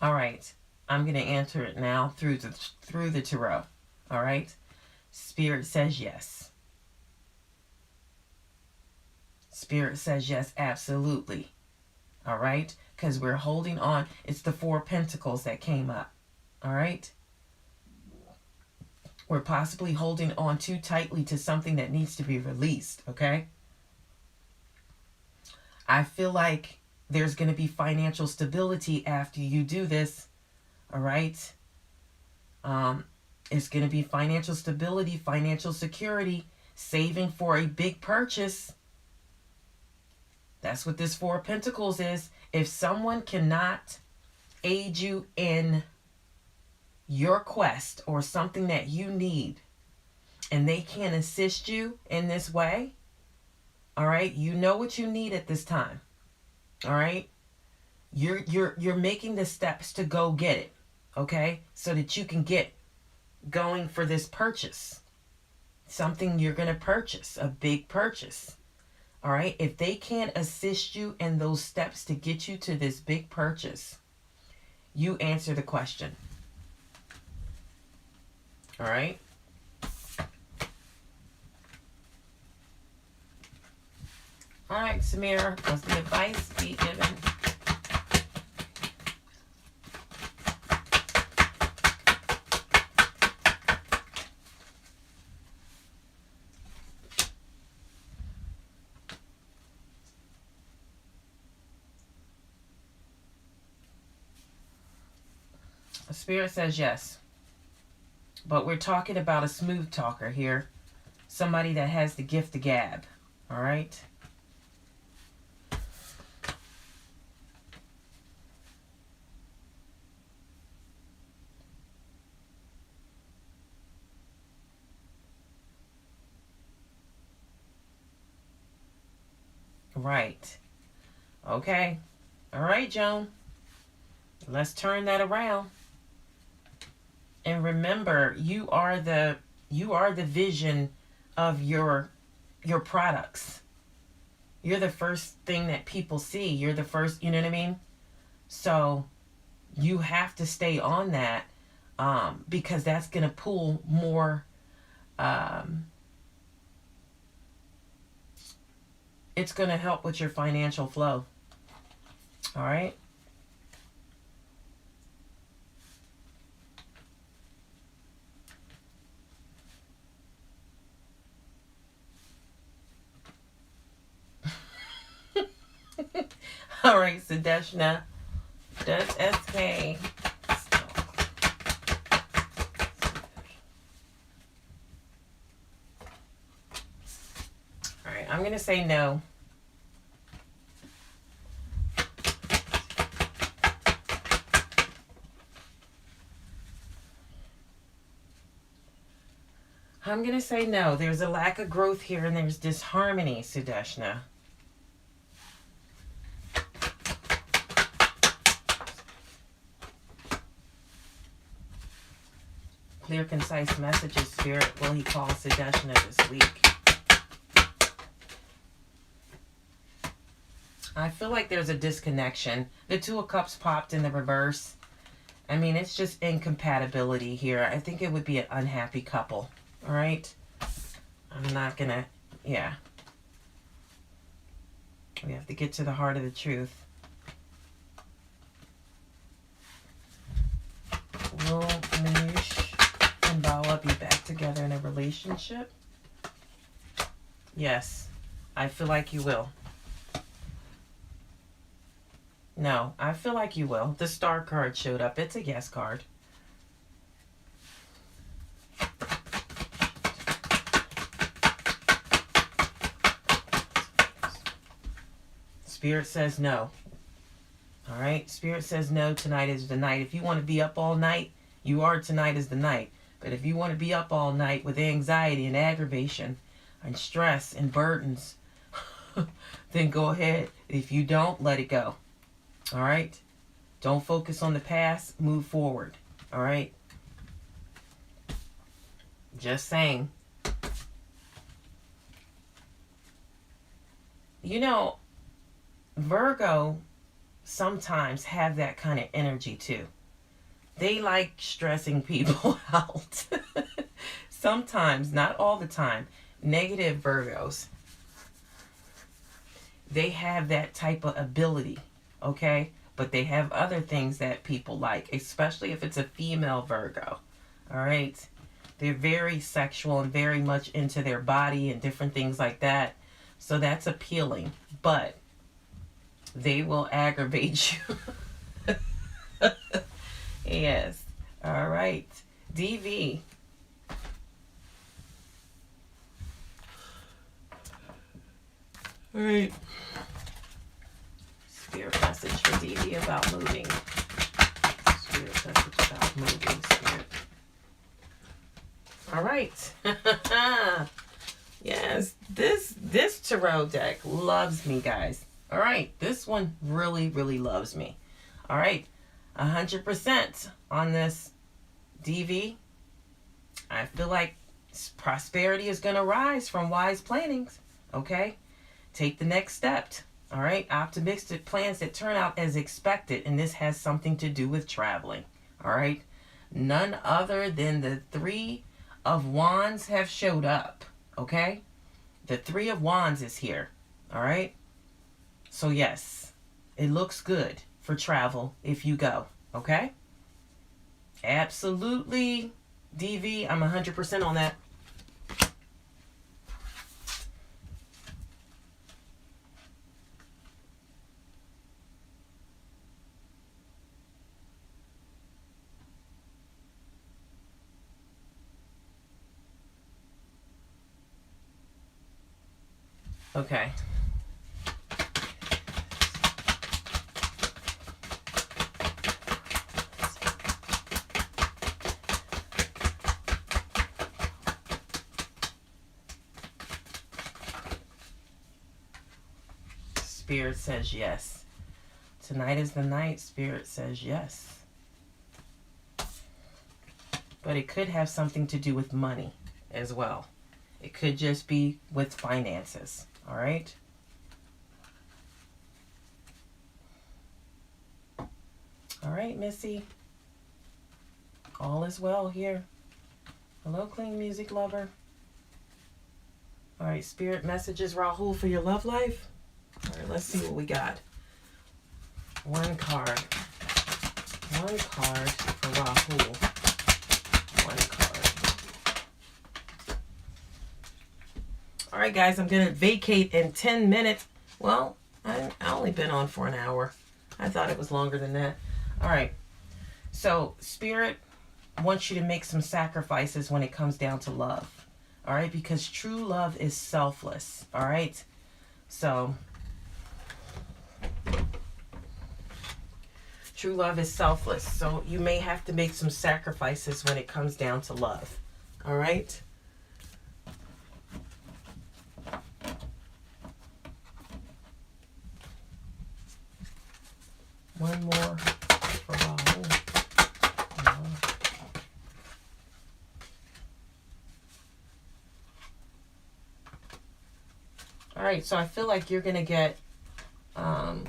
All right. I'm going to answer it now through the tarot. All right. Spirit says yes. Spirit says yes, absolutely. All right? Because we're holding on. It's the Four of Pentacles that came up. All right? We're possibly holding on too tightly to something that needs to be released. Okay? I feel like there's going to be financial stability after you do this. All right? It's going to be financial stability, financial security, saving for a big purchase. That's what this Four of Pentacles is. If someone cannot aid you in your quest or something that you need, and they can't assist you in this way, all right, you know what you need at this time, all right? You're making the steps to go get it, okay? So that you can get going for this purchase. Something you're going to purchase, a big purchase. All right? If they can't assist you in those steps to get you to this big purchase, you answer the question. All right? All right, Samira, what's the advice be given? The Spirit says yes. But we're talking about a smooth talker here. Somebody that has the gift of gab. All right? Right. Okay. All right, Joan. Let's turn that around. And remember, you are the vision of your products. You're the first thing that people see. You're the first, you know what I mean? So you have to stay on that, because that's going to pull more, it's going to help with your financial flow. All right? All right, Sadeshna. Does SK. All right, I'm going to say no. I'm going to say no. There's a lack of growth here and there's disharmony, Sudeshna. Clear, concise messages, Spirit. Will he call Sudeshna this week? I feel like there's a disconnection. The Two of Cups popped in the reverse. I mean, it's just incompatibility here. I think it would be an unhappy couple. All right? I'm not going to... Yeah. We have to get to the heart of the truth. Will Manoush and Bala be back together in a relationship? Yes. I feel like you will. No, I feel like you will. The star card showed up. It's a yes card. Spirit says no. All right? Spirit says no. Tonight is the night. If you want to be up all night, you are. Tonight is the night. But if you want to be up all night with anxiety and aggravation and stress and burdens, then go ahead. If you don't, let it go. All right? Don't focus on the past. Move forward. All right? Just saying. You know, Virgo sometimes have that kind of energy too. They like stressing people out. Sometimes, not all the time. Negative Virgos, they have that type of ability, okay? But they have other things that people like, especially if it's a female Virgo, all right? They're very sexual and very much into their body and different things like that. So that's appealing, but they will aggravate you. Yes. All right. DV. All right. Spirit message for DV about moving. Spirit message about moving. Spirit. All right. Yes. This tarot deck loves me, guys. All right, this one really, really loves me. All right, 100% on this DV. I feel like prosperity is going to rise from wise plannings. Okay, take the next step. All right, optimistic plans that turn out as expected, and this has something to do with traveling. All right, none other than the Three of Wands have showed up. Okay, the Three of Wands is here. All right, so yes, it looks good for travel if you go. Okay, absolutely, DV, I'm 100% on that. Okay. Spirit says yes. Tonight is the night. Spirit says yes. But it could have something to do with money as well. It could just be with finances. All right. All right, Missy. All is well here. Hello, clean music lover. All right, spirit messages, Rahul, for your love life. All right, let's see what we got. One card. One card for Rahul. One card. All right, guys, I'm going to vacate in 10 minutes. Well, I only been on for an hour. I thought it was longer than that. All right. So, Spirit wants you to make some sacrifices when it comes down to love. All right? Because true love is selfless. All right? So, true love is selfless. So, you may have to make some sacrifices when it comes down to love. All right? One more for Rahul. All right, so I feel like you're going to get a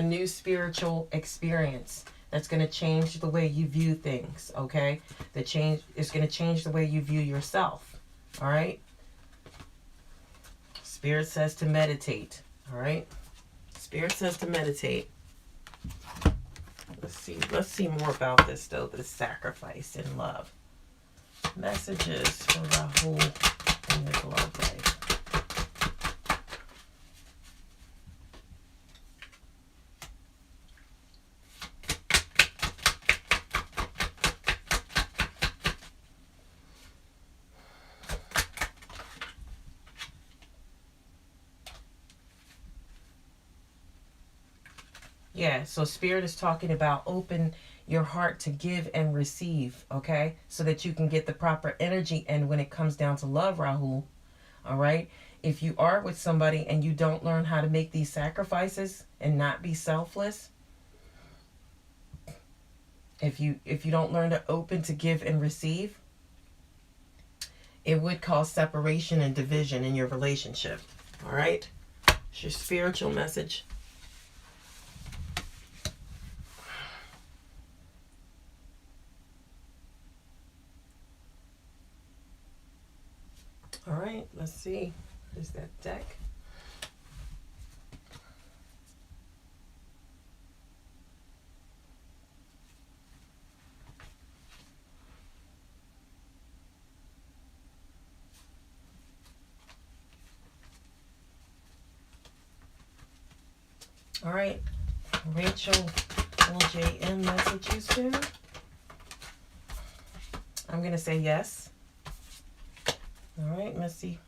new spiritual experience that's going to change the way you view things, okay? The change is going to change the way you view yourself, all right? Spirit says to meditate, all right? Spirit says to meditate. Let's see more about this, though, this sacrifice in love. Messages for Rahul in his love life. Yeah, so Spirit is talking about open your heart to give and receive, okay? So that you can get the proper energy. And when it comes down to love, Rahul, all right? If you are with somebody and you don't learn how to make these sacrifices and not be selfless, if you don't learn to open to give and receive, it would cause separation and division in your relationship, all right? It's your spiritual message. All right, let's see. There's that deck. All right, Rachel LJM messages too. I'm going to say yes. All right, Missy.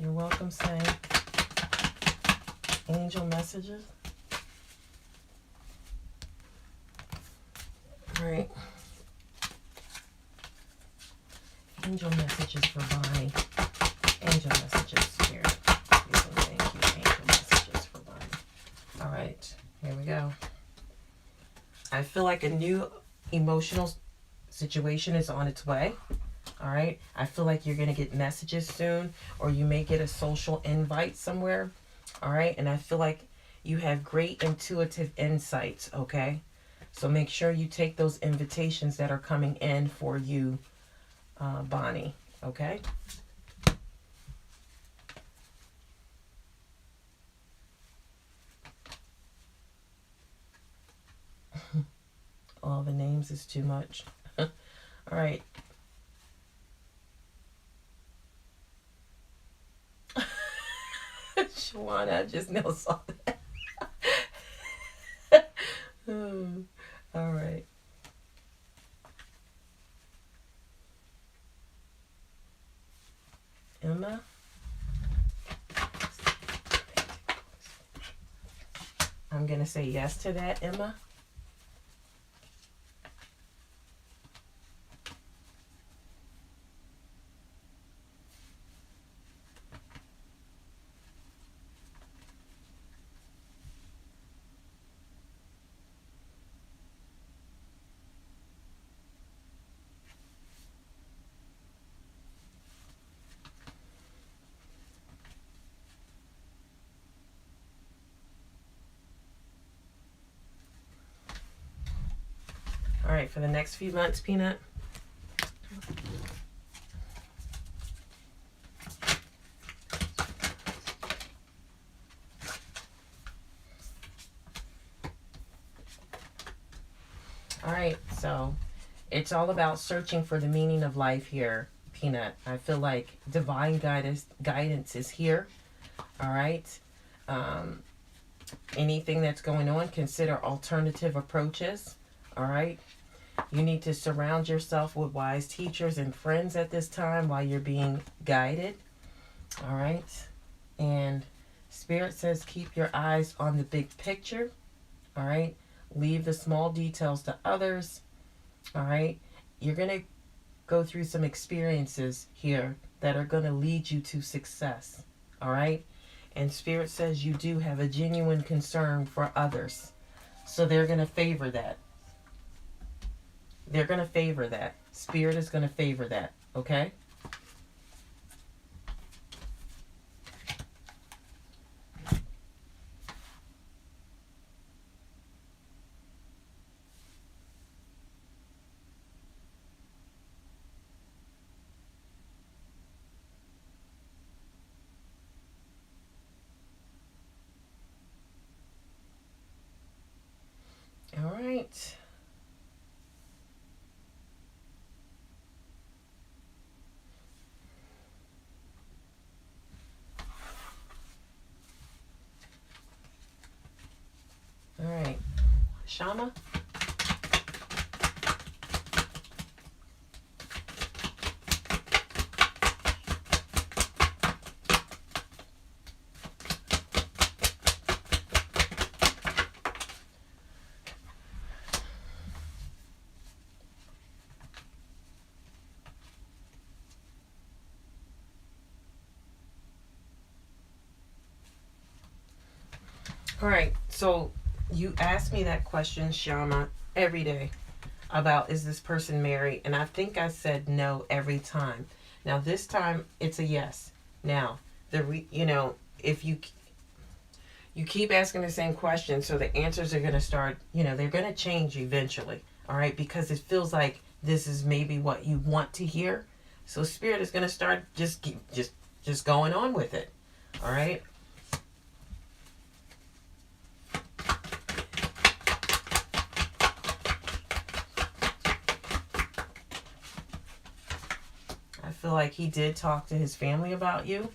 You're welcome, saying angel messages. All right. Angel messages for Bonnie. Angel messages, Spirit. Thank you, angel messages for Bonnie. All right, here we go. I feel like a new emotional situation is on its way. All right. I feel like you're going to get messages soon, or you may get a social invite somewhere. All right. And I feel like you have great intuitive insights. Okay. So make sure you take those invitations that are coming in for you, Bonnie. Okay. All the names is too much. All right. Shawana, I just now saw that. All right. Emma. I'm going to say yes to that, Emma. All right, for the next few months, Peanut. All right, so it's all about searching for the meaning of life here, Peanut. I feel like divine guidance is here. All right. Anything that's going on, consider alternative approaches. All right. You need to surround yourself with wise teachers and friends at this time while you're being guided. All right. And Spirit says keep your eyes on the big picture. All right. Leave the small details to others. All right. You're going to go through some experiences here that are going to lead you to success. All right. And Spirit says you do have a genuine concern for others. So they're going to favor that. They're going to favor that. Spirit is going to favor that. Okay? All right. All right. Shama? All right. So you ask me that question, Shama, every day about is this person married? And I think I said no every time. Now this time it's a yes. Now, if you keep asking the same question, so the answers are going to start, they're going to change eventually. All right? Because it feels like this is maybe what you want to hear. So Spirit is going to start just going on with it. All right? I feel like he did talk to his family about you.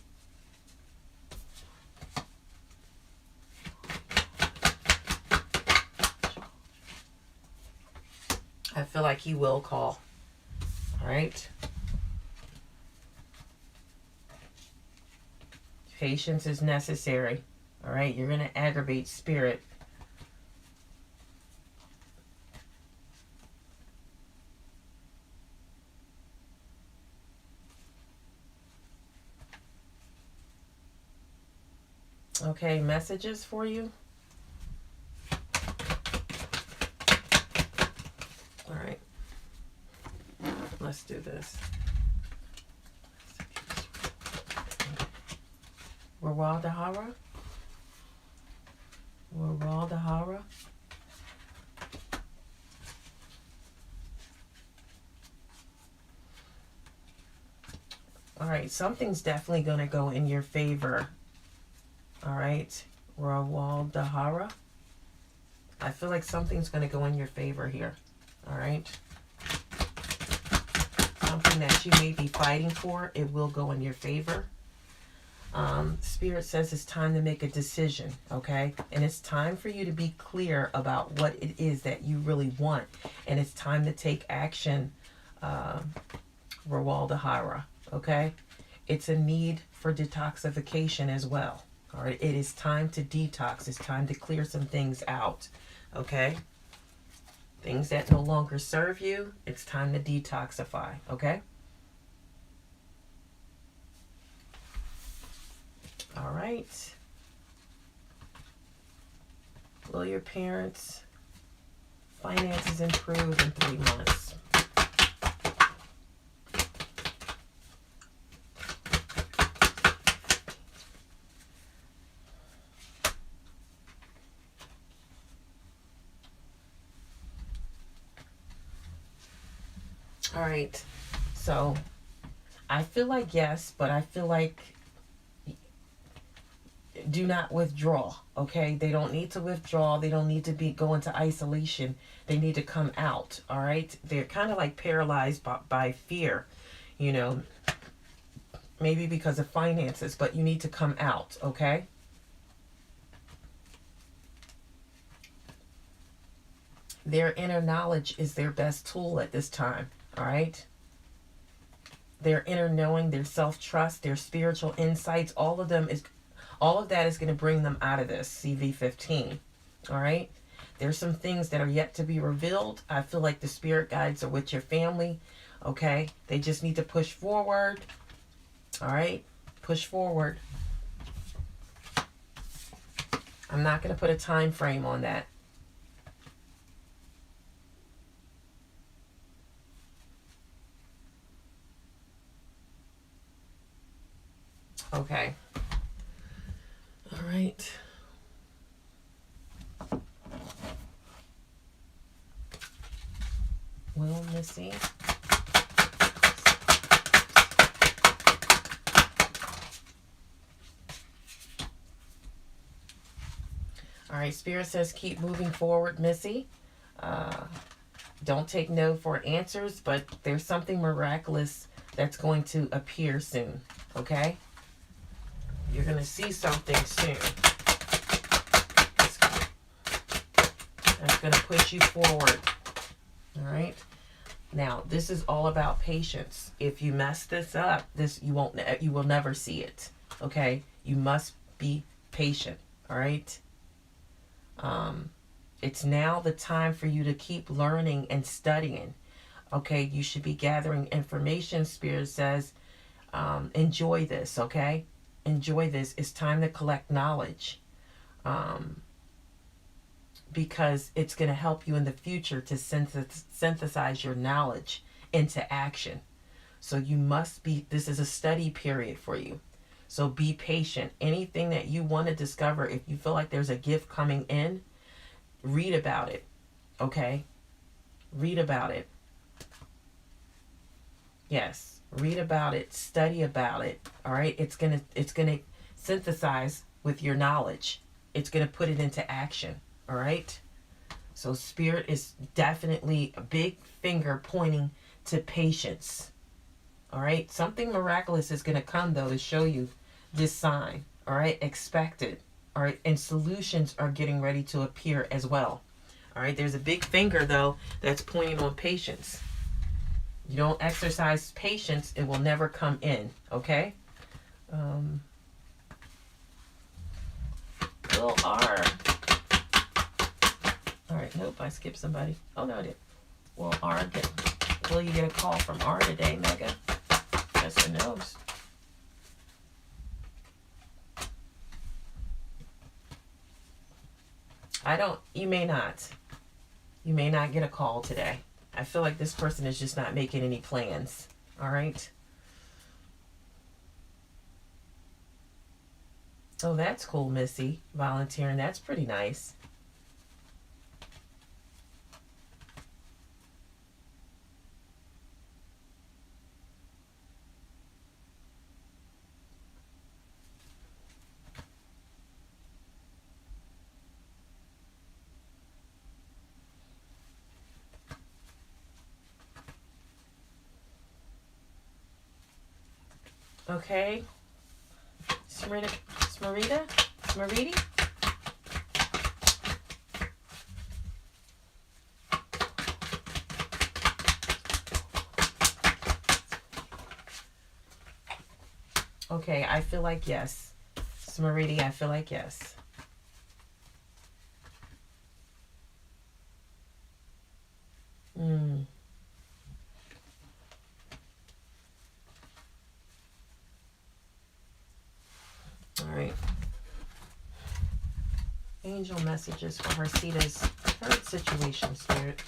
I feel like he will call. All right? Patience is necessary. All right? You're going to aggravate Spirit. Okay, messages for you. All right. Let's do this. Dahara. Dahara. All right, something's definitely going to go in your favor. All right, Dahara. I feel like something's going to go in your favor here. All right. Something that you may be fighting for, it will go in your favor. Spirit says it's time to make a decision, okay? And it's time for you to be clear about what it is that you really want. And it's time to take action, Dahara, okay? It's a need for detoxification as well, all right? It is time to detox. It's time to clear some things out, okay? Things that no longer serve you, it's time to detoxify, okay? All right. Will your parents' finances improve in 3 months? All right. So I feel like yes, but I feel like do not withdraw, okay? They don't need to withdraw. They don't need to go into isolation. They need to come out, all right? They're kind of like paralyzed by fear, you know, maybe because of finances, but you need to come out, okay? Their inner knowledge is their best tool at this time, all right? Their inner knowing, their self-trust, their spiritual insights, all of that is going to bring them out of this CV15. All right. There's some things that are yet to be revealed. I feel like the spirit guides are with your family. Okay. They just need to push forward. All right. Push forward. I'm not going to put a time frame on that. Okay. All right. Will Missy? All right, Spirit says keep moving forward, Missy. Don't take no for answers, but there's something miraculous that's going to appear soon, okay? You're going to see something soon. That's going to push you forward, all right? Now, this is all about patience. If you mess this up, you will never see it, okay? You must be patient, all right? It's now the time for you to keep learning and studying. Okay, you should be gathering information. Spirit says, enjoy this, okay? Enjoy this. It's time to collect knowledge. Because it's going to help you in the future to synthesize your knowledge into action. So you must be, this is a study period for you. So be patient. Anything that you want to discover, if you feel like there's a gift coming in, read about it, okay? Read about it. Yes, read about it, study about it, all right? It's gonna synthesize with your knowledge. It's gonna put it into action, all right? So Spirit is definitely a big finger pointing to patience, all right? Something miraculous is gonna come, though, to show you this sign, all right? Expect it. All right, and solutions are getting ready to appear as well. All right, there's a big finger, though, that's pointing on patience. You don't exercise patience, it will never come in, okay? Little R. All right, nope, I skipped somebody. Oh, no, I did. Will you get a call from R today, Mega? Yes or no's? You may not. You may not get a call today. I feel like this person is just not making any plans. All right. Oh, that's cool, Missy. Volunteering. That's pretty nice. Okay. Smarita? Okay, I feel like yes. Smariti, I feel like yes. Mm. All right. Angel messages for Harsita's current situation, Spirit.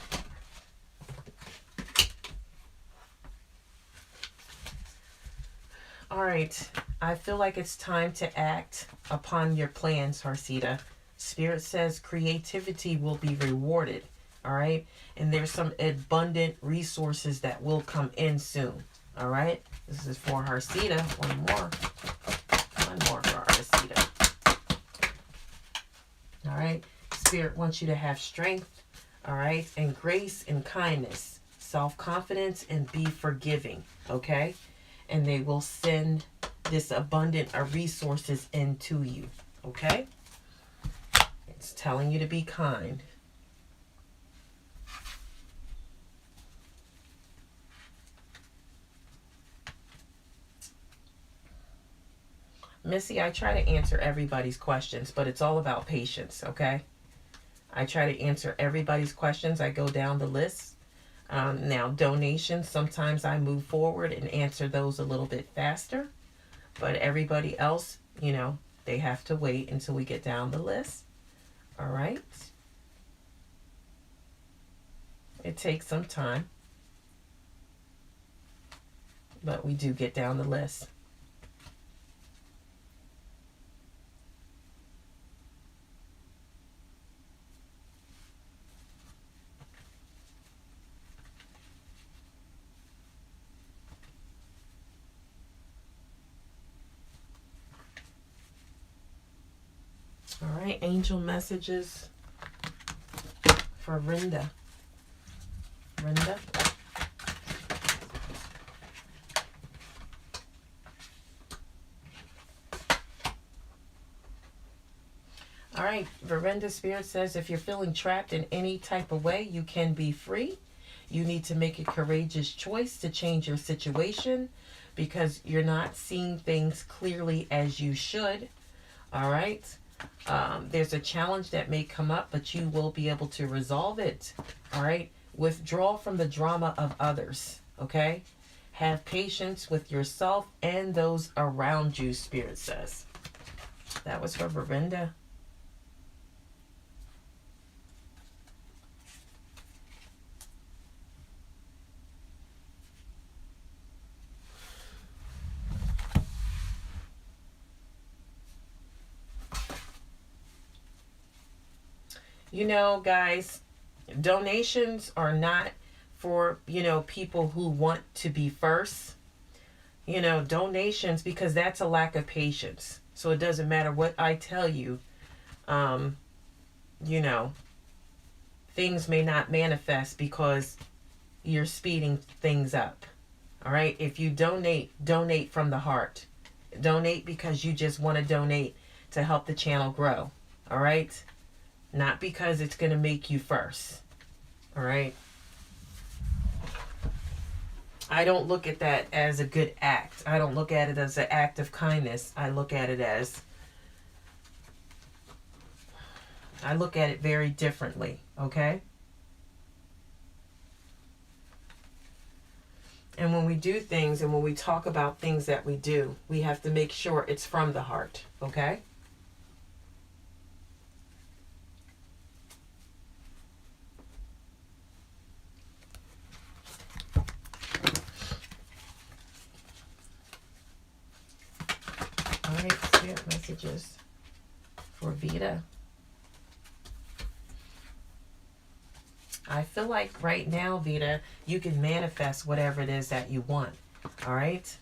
All right. I feel like it's time to act upon your plans, Harsita. Spirit says creativity will be rewarded. All right. And there's some abundant resources that will come in soon. All right. This is for Harsita. One more for Harsita. All right. Spirit wants you to have strength. All right. And grace and kindness, self-confidence, and be forgiving. Okay. And they will send this abundant of resources into you. Okay? It's telling you to be kind. Missy, I try to answer everybody's questions, but it's all about patience, okay? I try to answer everybody's questions. I go down the list. Now, donations, sometimes I move forward and answer those a little bit faster. But everybody else, you know, they have to wait until we get down the list. All right? It takes some time. But we do get down the list. All right, angel messages for Rinda. Rinda. All right, Verinda Spirit says if you're feeling trapped in any type of way, you can be free. You need to make a courageous choice to change your situation because you're not seeing things clearly as you should. All right. There's a challenge that may come up, but you will be able to resolve it. All right. Withdraw from the drama of others. Okay. Have patience with yourself and those around you, Spirit says. That was for Verinda. You know, guys, donations are not for, people who want to be first. Donations, because that's a lack of patience. So it doesn't matter what I tell you, you know, things may not manifest because you're speeding things up. All right. If you donate from the heart. Donate because you just want to donate to help the channel grow. All right. Not because it's going to make you first. All right. I don't look at that as a good act. I don't look at it as an act of kindness. I look at it very differently. Okay. And when we do things and when we talk about things that we do, we have to make sure it's from the heart. Okay. messages for Vita. I feel like right now, Vita, you can manifest whatever it is that you want. All right?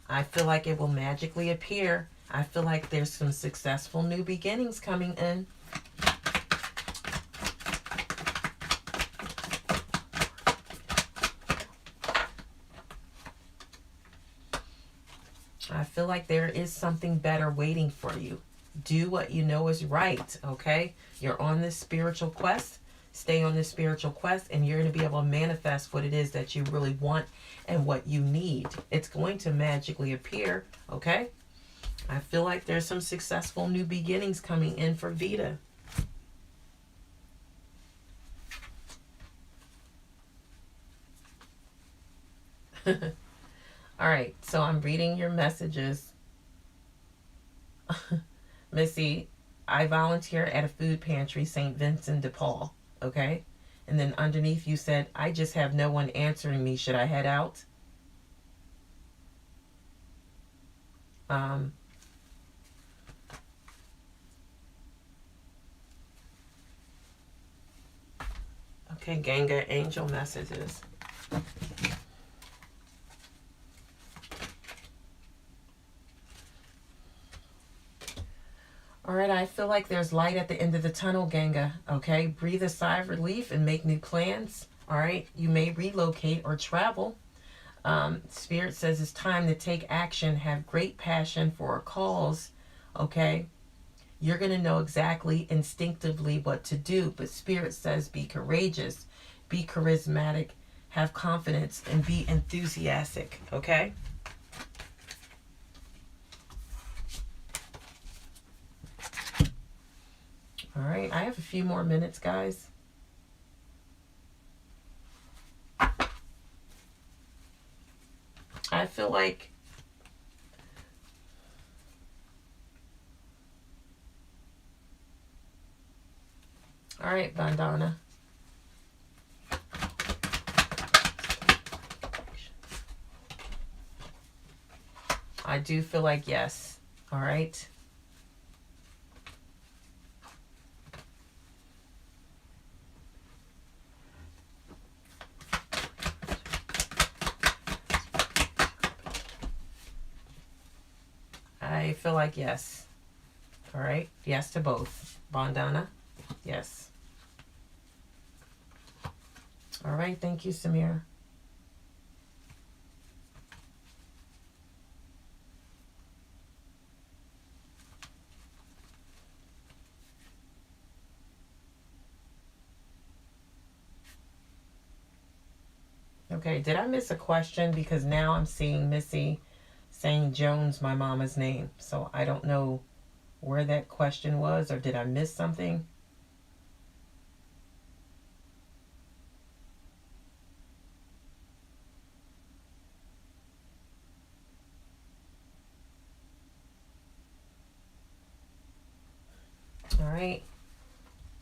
I feel like it will magically appear. I feel like there's some successful new beginnings coming in. I feel like there is something better waiting for you. Do what you know is right, okay? You're on this spiritual quest. Stay on this spiritual quest, and you're going to be able to manifest what it is that you really want and what you need. It's going to magically appear, okay? I feel like there's some successful new beginnings coming in for Vita. All right, so I'm reading your messages. Missy, I volunteer at a food pantry, St. Vincent de Paul, okay? And then underneath you said, I just have no one answering me. Should I head out? Okay, Ganga, angel messages. All right, I feel like there's light at the end of the tunnel, Ganga. Okay, breathe a sigh of relief and make new plans. All right, you may relocate or travel. Spirit says it's time to take action, have great passion for a cause. Okay, you're going to know exactly instinctively what to do, but Spirit says be courageous, be charismatic, have confidence, and be enthusiastic. Okay. All right, I have a few more minutes, guys. I feel like all right, Bandana. I do feel like yes. All right. I feel like yes. All right. Yes to both. Bandana. Yes. All right. Thank you, Samir. Okay. Did I miss a question? Because now I'm seeing Missy saying Jones, my mama's name. So I don't know where that question was, or did I miss something? All right.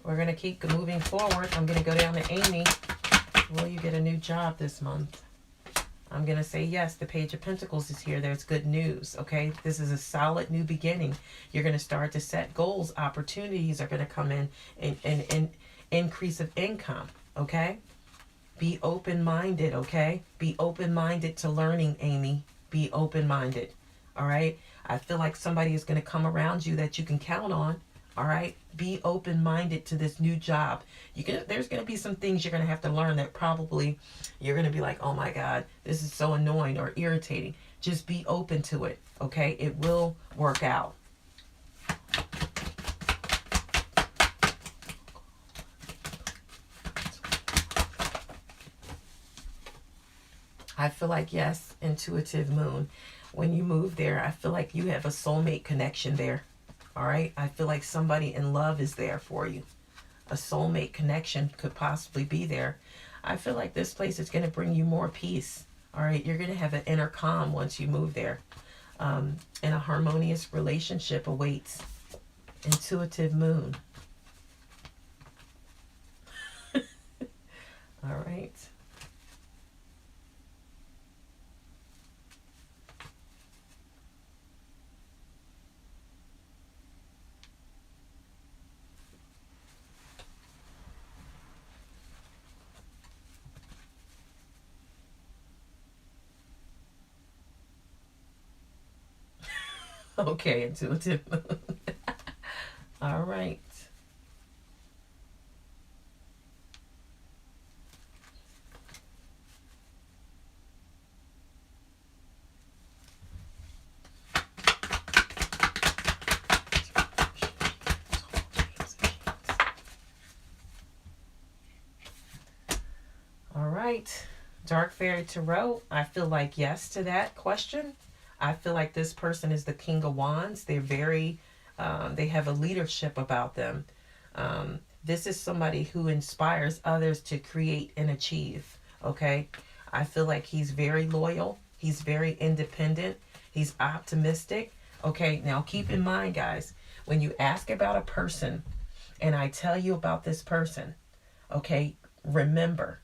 We're going to keep moving forward. I'm going to go down to Amy. Will you get a new job this month? I'm going to say yes. The Page of Pentacles is here. There's good news, okay? This is a solid new beginning. You're going to start to set goals. Opportunities are going to come in and increase of income, okay? Be open-minded, okay? Be open-minded to learning, Amy. Be open-minded, all right? I feel like somebody is going to come around you that you can count on, all right? Be open-minded to this new job. There's going to be some things you're going to have to learn that probably you're going to be like, oh my God, this is so annoying or irritating. Just be open to it, okay? It will work out. I feel like, yes, intuitive moon. When you move there, I feel like you have a soulmate connection there. All right. I feel like somebody in love is there for you. A soulmate connection could possibly be there. I feel like this place is going to bring you more peace. All right. You're going to have an inner calm once you move there. And a harmonious relationship awaits. Intuitive moon. All right. Okay, intuitive moon. All right. All right. Dark Fairy Tarot, I feel like yes to that question. I feel like this person is the King of Wands. They're very, they have a leadership about them. This is somebody who inspires others to create and achieve. Okay. I feel like he's very loyal. He's very independent. He's optimistic. Okay. Now keep in mind, guys, when you ask about a person and I tell you about this person, okay, remember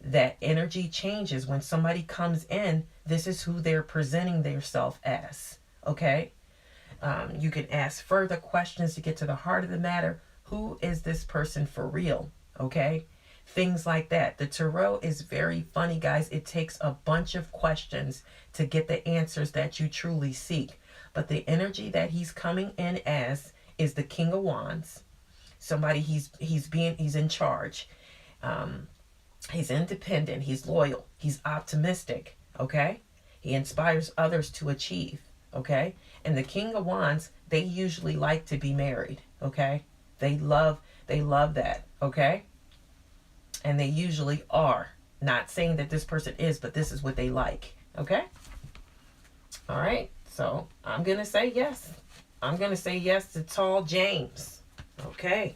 that energy changes when somebody comes in. This is who they're presenting themselves as. Okay. You can ask further questions to get to the heart of the matter. Who is this person for real? Okay. Things like that. The tarot is very funny, guys. It takes a bunch of questions to get the answers that you truly seek. But the energy that he's coming in as is the King of Wands. Somebody he's in charge. He's independent. He's loyal. He's optimistic. Okay. He inspires others to achieve. Okay. And the King of Wands, they usually like to be married. Okay. They love that. Okay. And they usually are. Not saying that this person is, but this is what they like. Okay. All right. So I'm going to say yes. I'm going to say yes to Tall James. Okay.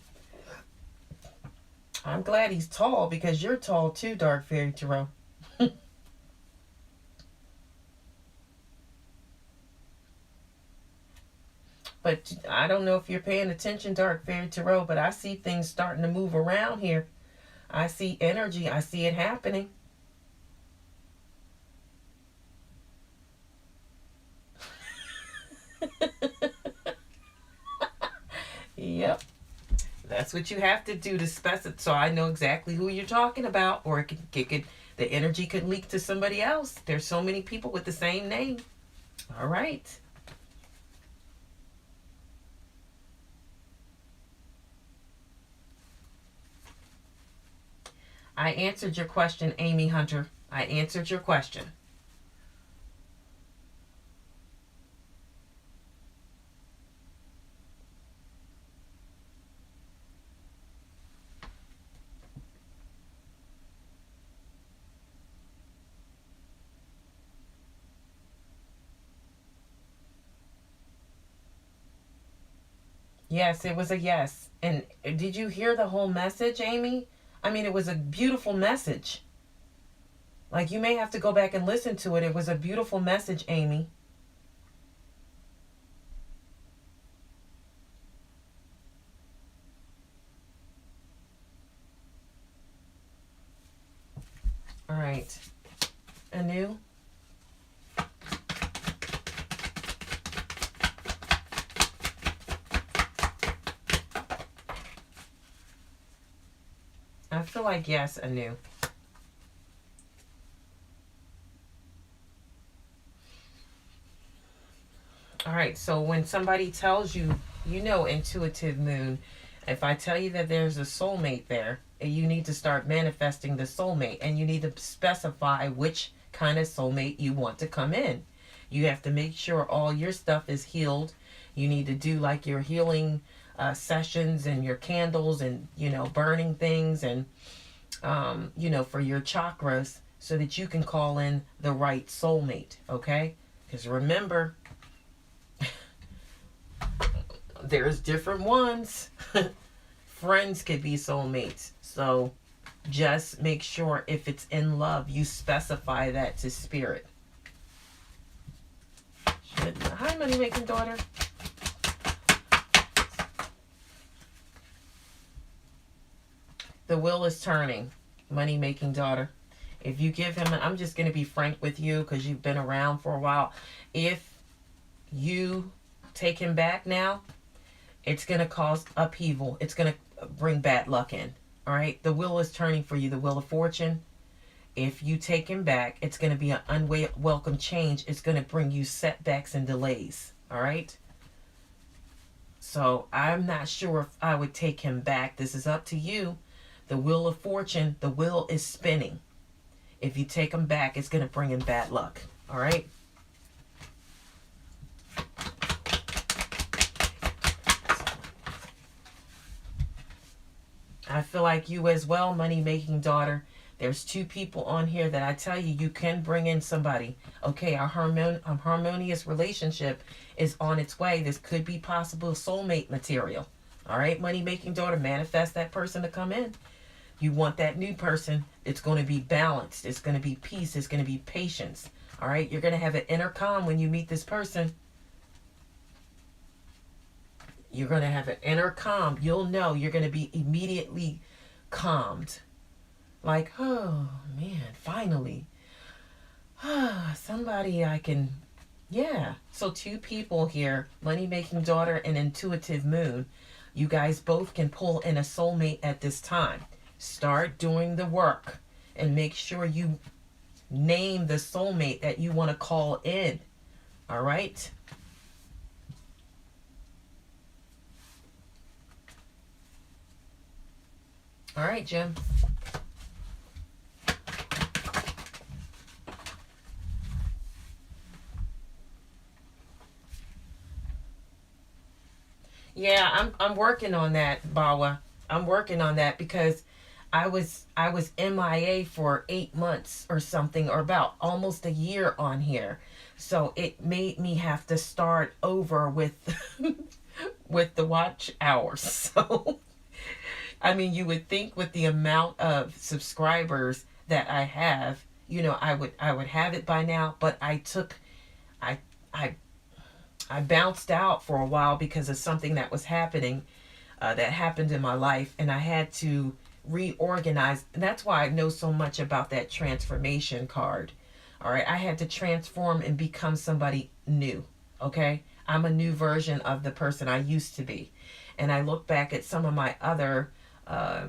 I'm glad he's tall because you're tall too, Dark Fairy Tarot. But I don't know if you're paying attention, Dark Fairy Tarot, but I see things starting to move around here. I see energy. I see it happening. Yep. That's what you have to do to specify, so I know exactly who you're talking about, or the energy could leak to somebody else. There's so many people with the same name. All right. I answered your question, Amy Hunter. I answered your question. Yes, it was a yes. And did you hear the whole message, Amy? I mean, it was a beautiful message. Like, you may have to go back and listen to it. It was a beautiful message, Amy. All right. Anu? I feel like yes, Anu. All right, so when somebody tells you, you know, intuitive moon, if I tell you that there's a soulmate there, you need to start manifesting the soulmate, and you need to specify which kind of soulmate you want to come in. You have to make sure all your stuff is healed. You need to do like your healing sessions and your candles and, you know, burning things and, you know, for your chakras so that you can call in the right soulmate, okay? Because remember, there's different ones. Friends could be soulmates. So just make sure if it's in love, you specify that to spirit. Hi, money making daughter. The wheel is turning, money making daughter. If you give him, I'm just going to be frank with you because you've been around for a while. If you take him back now, it's going to cause upheaval. It's going to bring bad luck in. All right. The wheel is turning for you, the wheel of fortune. If you take him back, it's going to be an unwelcome change. It's going to bring you setbacks and delays. All right. So I'm not sure if I would take him back. This is up to you. The wheel of fortune, the wheel is spinning. If you take him back, it's going to bring in bad luck. All right. I feel like you as well, money making daughter. There's two people on here that I tell you, you can bring in somebody. Okay, our harmonious relationship is on its way. This could be possible soulmate material. All right, money making daughter, manifest that person to come in. You want that new person. It's going to be balanced. It's going to be peace. It's going to be patience. All right, you're going to have an inner calm when you meet this person. You're going to have an inner calm. You'll know you're going to be immediately calmed. Like, oh, man, finally. Somebody I can, yeah. So two people here, money-making daughter and intuitive moon. You guys both can pull in a soulmate at this time. Start doing the work and make sure you name the soulmate that you want to call in. All right? All right, Jim. Yeah, I'm working on that, Bawa. I'm working on that because I was MIA for 8 months or something, or about almost a year on here. So it made me have to start over with with the watch hours. So I mean, you would think with the amount of subscribers that I have, you know, I would have it by now, but I I I bounced out for a while because of something that was happening, that happened in my life, and I had to reorganize. And that's why I know so much about that transformation card. All right, I had to transform and become somebody new. Okay, I'm a new version of the person I used to be, and I look back at some of my other uh,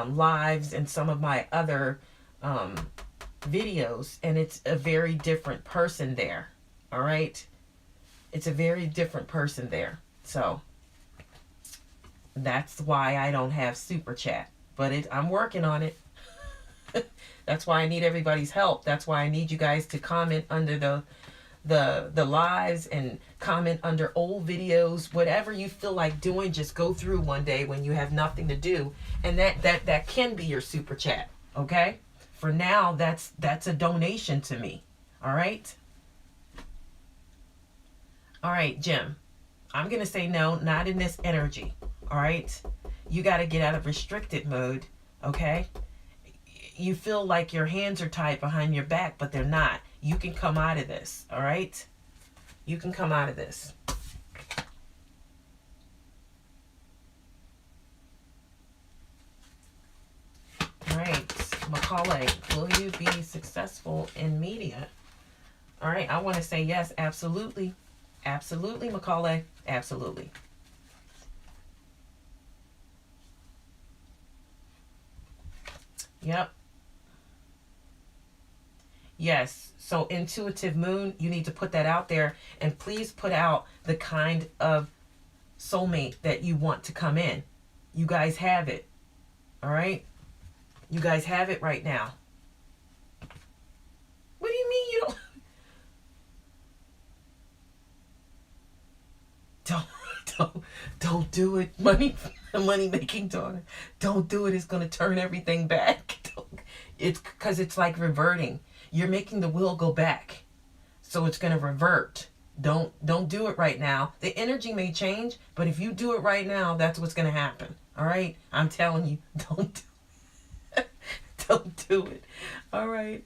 lives and some of my other um, videos, and it's a very different person there. All right, it's a very different person there. So that's why I don't have super chat, but I'm working on it. That's why I need everybody's help. That's why I need you guys to comment under the lives and comment under old videos. Whatever you feel like doing, just go through one day when you have nothing to do, and that can be your super chat. Okay, for now that's a donation to me. All right. All right, Jim, I'm going to say no, not in this energy. All right, you got to get out of restricted mode. Okay, you feel like your hands are tied behind your back, but they're not. You can come out of this. All right, you can come out of this. All right, Macaulay, will you be successful in media? All right, I want to say yes, absolutely. Absolutely, Macaulay. Absolutely. Yep. Yes. So intuitive moon, you need to put that out there, and please put out the kind of soulmate that you want to come in. You guys have it. All right? You guys have it right now. What do you mean you don't don't don't do it, money making daughter. Don't do it. It's gonna turn everything back. It's because it's like reverting. You're making the wheel go back, so it's gonna revert. Don't do it right now. The energy may change, but if you do it right now, that's what's gonna happen. All right, I'm telling you, don't do it. All right.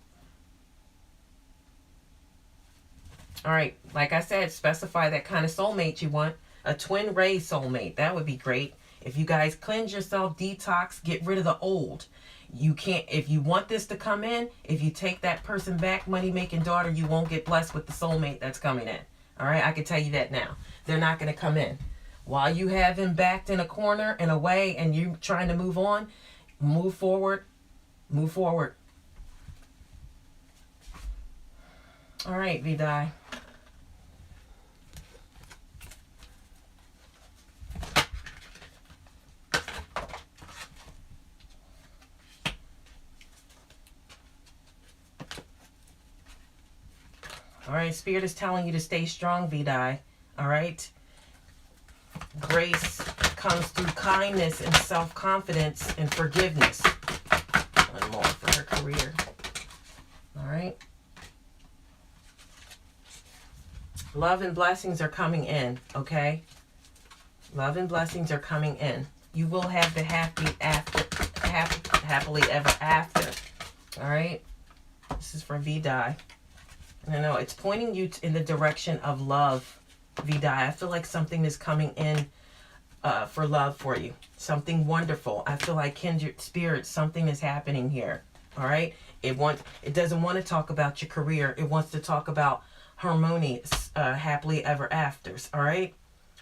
All right, like I said, specify that kind of soulmate you want. A twin ray soulmate, that would be great. If you guys cleanse yourself, detox, get rid of the old. You can't, if you want this to come in, if you take that person back, money making daughter, you won't get blessed with the soulmate that's coming in. All right, I can tell you that now. They're not going to come in. While you have him backed in a corner and away and you trying to move on, move forward, move forward. All right, Vidai. All right, Spirit is telling you to stay strong, Vidai. All right. Grace comes through kindness and self-confidence and forgiveness. One more for her career. All right. Love and blessings are coming in, okay? Love and blessings are coming in. You will have the happily ever after. All right? This is for Vidai. No, it's pointing you in the direction of love, Vidai. I feel like something is coming in for love for you. Something wonderful. I feel like kindred spirits, something is happening here. All right? It doesn't want to talk about your career. It wants to talk about harmonious, happily ever afters. All right?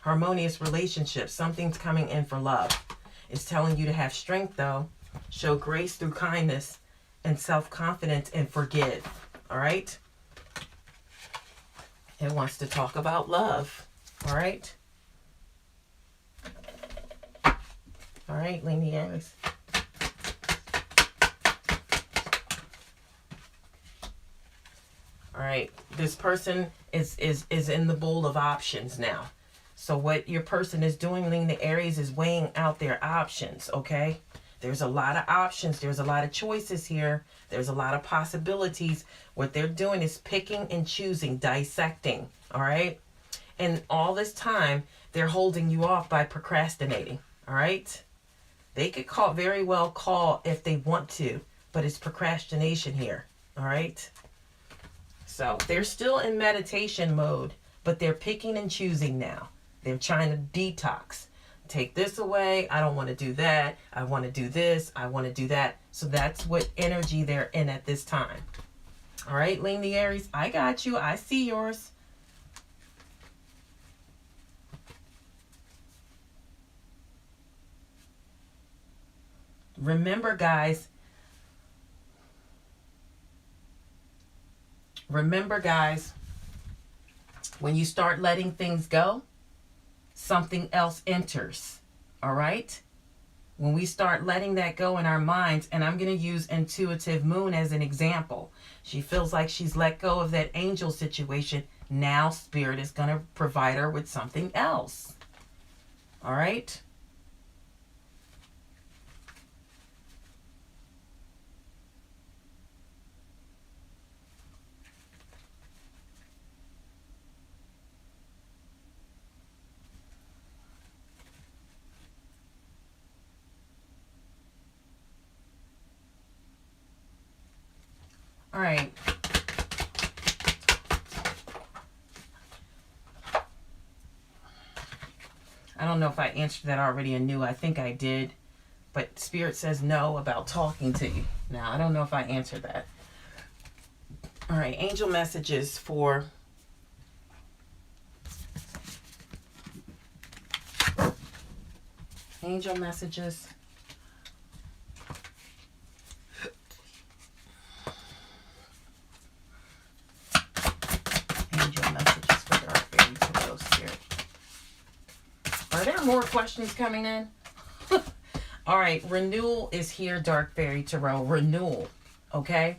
Harmonious relationships. Something's coming in for love. It's telling you to have strength, though. Show grace through kindness and self-confidence and forgive. All right? It wants to talk about love. All right? All right, Lady Aries. All right, this person is in the bowl of options now. So what your person is doing, Lady Aries, is weighing out their options, okay? There's a lot of options. There's a lot of choices here. There's a lot of possibilities. What they're doing is picking and choosing, dissecting, all right? And all this time, they're holding you off by procrastinating, all right? They could very well call if they want to, but it's procrastination here, all right? So they're still in meditation mode, but they're picking and choosing now. They're trying to detox. Take this away. I don't want to do that. I want to do this. I want to do that. So that's what energy they're in at this time. All right, Lady Aries, I got you. I see yours. Remember, guys, when you start letting things go, something else enters, all right? When we start letting that go in our minds, and I'm going to use Intuitive Moon as an example. She feels like she's let go of that angel situation. Now Spirit is going to provide her with something else, all right? All right. I don't know if I answered that already anew. I think I did. But Spirit says no about talking to you. Now, I don't know if I answered that. All right. Angel messages for... Angel messages... Are there more questions coming in? All right, renewal is here, Dark Fairy Tarot. Renewal, okay?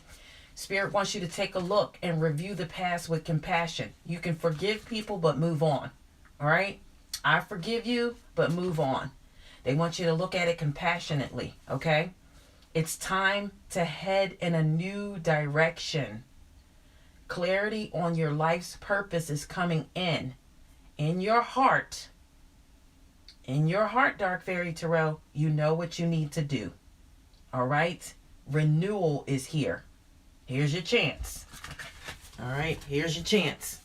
Spirit wants you to take a look and review the past with compassion. You can forgive people, but move on, all right? I forgive you, but move on. They want you to look at it compassionately, okay? It's time to head in a new direction. Clarity on your life's purpose is coming in your heart. In your heart, Dark Fairy Tarot, you know what you need to do. All right? Renewal is here. Here's your chance. All right? Here's your chance.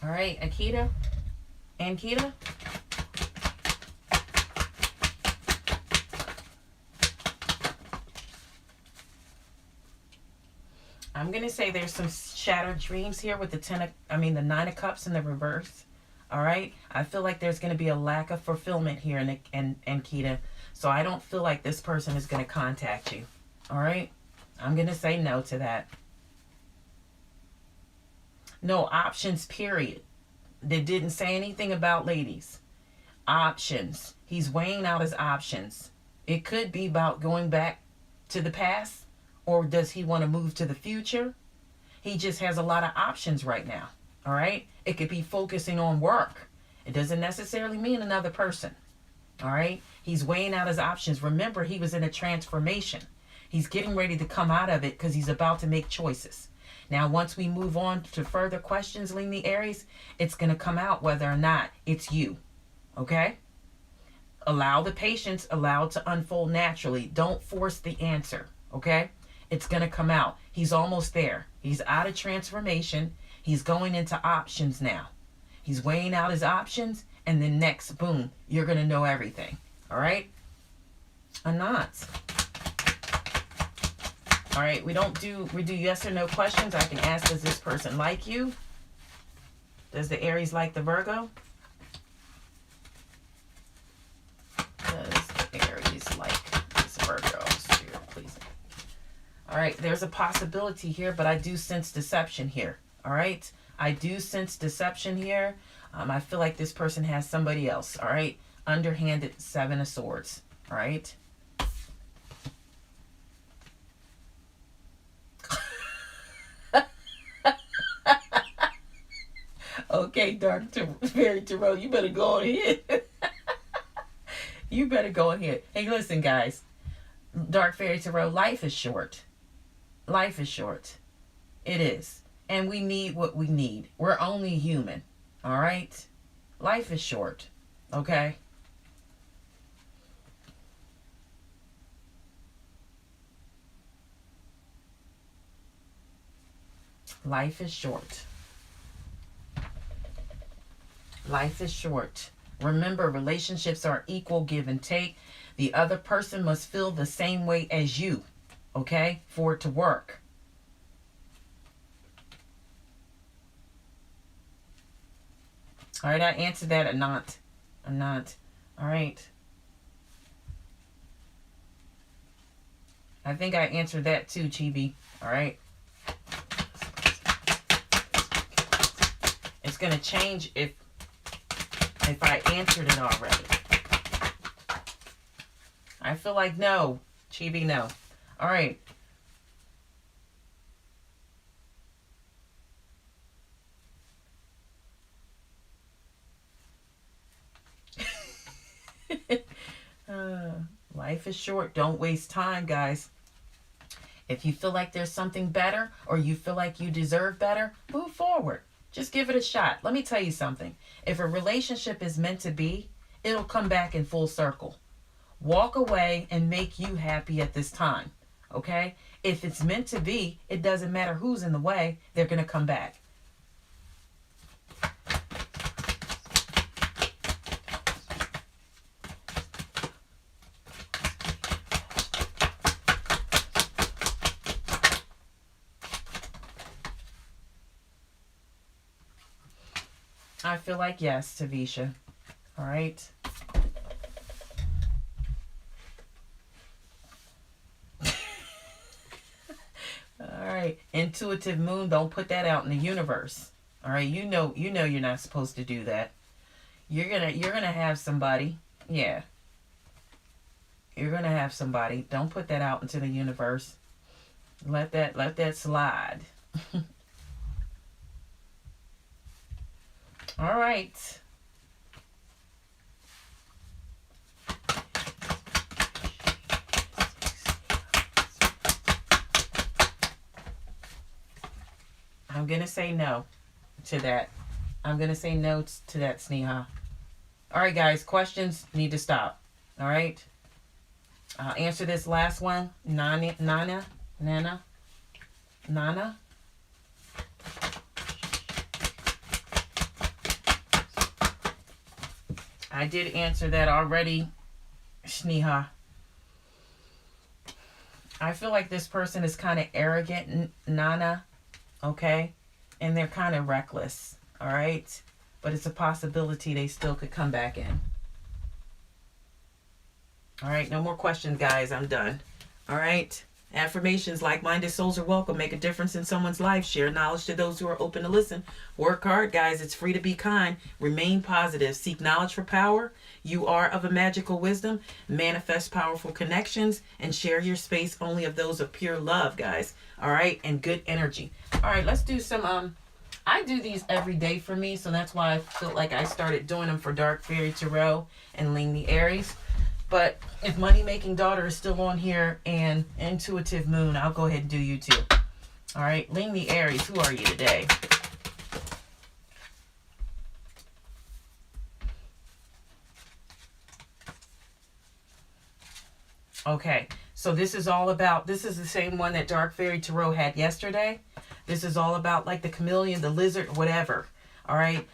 All right, Akita? Ankita? I'm going to say there's some shattered dreams here with the Nine of Cups in the reverse. All right? I feel like there's going to be a lack of fulfillment here in Kita. So I don't feel like this person is going to contact you. All right? I'm going to say no to that. No, options, period. They didn't say anything about ladies. Options. He's weighing out his options. It could be about going back to the past, or does he want to move to the future? He just has a lot of options right now. All right? It could be focusing on work. It doesn't necessarily mean another person. All right? He's weighing out his options. Remember, he was in a transformation. He's getting ready to come out of it because he's about to make choices. Now, once we move on to further questions, lean the Aries, it's going to come out whether or not it's you. Okay? Allow the patience, allow it to unfold naturally. Don't force the answer. Okay? It's going to come out. He's almost there. He's out of transformation. He's going into options now. He's weighing out his options, and then next, boom, you're going to know everything. All right? A knot. All right, we do yes or no questions. I can ask, does this person like you? Does the Aries like the Virgo? Does the Aries like this Virgo? Spirit, please. All right, there's a possibility here, but I do sense deception here. All right? I do sense deception here. I feel like this person has somebody else. All right? Underhanded 7 of Swords. All right? Okay, Fairy Tarot, you better go ahead. You better go ahead. Hey, listen, guys. Dark Fairy Tarot, life is short. Life is short. It is. And we need what we need. We're only human. All right? Life is short. Okay? Life is short. Life is short. Remember, relationships are equal give and take. The other person must feel the same way as you, okay, for it to work. All right, I answered that or not. Or not. All right. I think I answered that too, Chibi. All right. It's going to change if I answered it already. I feel like no. Chibi, no. All right. Life is short. Don't waste time, guys. If you feel like there's something better or you feel like you deserve better, move forward. Just give it a shot. Let me tell you something. If a relationship is meant to be, it'll come back in full circle. Walk away and make you happy at this time. Okay? If it's meant to be, it doesn't matter who's in the way, they're going to come back. I feel like yes, Tavisha. All right. All right. Intuitive moon, don't put that out in the universe. All right. You know you're not supposed to do that. You're gonna have somebody. Yeah. You're gonna have somebody. Don't put that out into the universe. Let that slide. All right. I'm going to say no to that. I'm going to say no to that, Sneha. All right, guys. Questions need to stop. All right. I'll answer this last one. Nana. I did answer that already, Sneha. I feel like this person is kind of arrogant, Nana, okay? And they're kind of reckless, all right? But it's a possibility they still could come back in. All right, no more questions, guys. I'm done. All right? Affirmations: like-minded souls are welcome. Make a difference in someone's life. Share knowledge to those who are open to listen. Work hard, guys. It's free to be kind. Remain positive. Seek knowledge for power. You are of a magical wisdom. Manifest powerful connections. And share your space only of those of pure love, guys. All right? And good energy. All right, let's do some... I do these every day for me, so that's why I feel like I started doing them for Dark Fairy Tarot and Ling the Aries. But if Money Making Daughter is still on here and Intuitive Moon, I'll go ahead and do you too. All right, Ling the Aries, who are you today? Okay, so this is all about, this is the same one that Dark Fairy Tarot had yesterday. This is all about like the chameleon, the lizard, whatever. All right.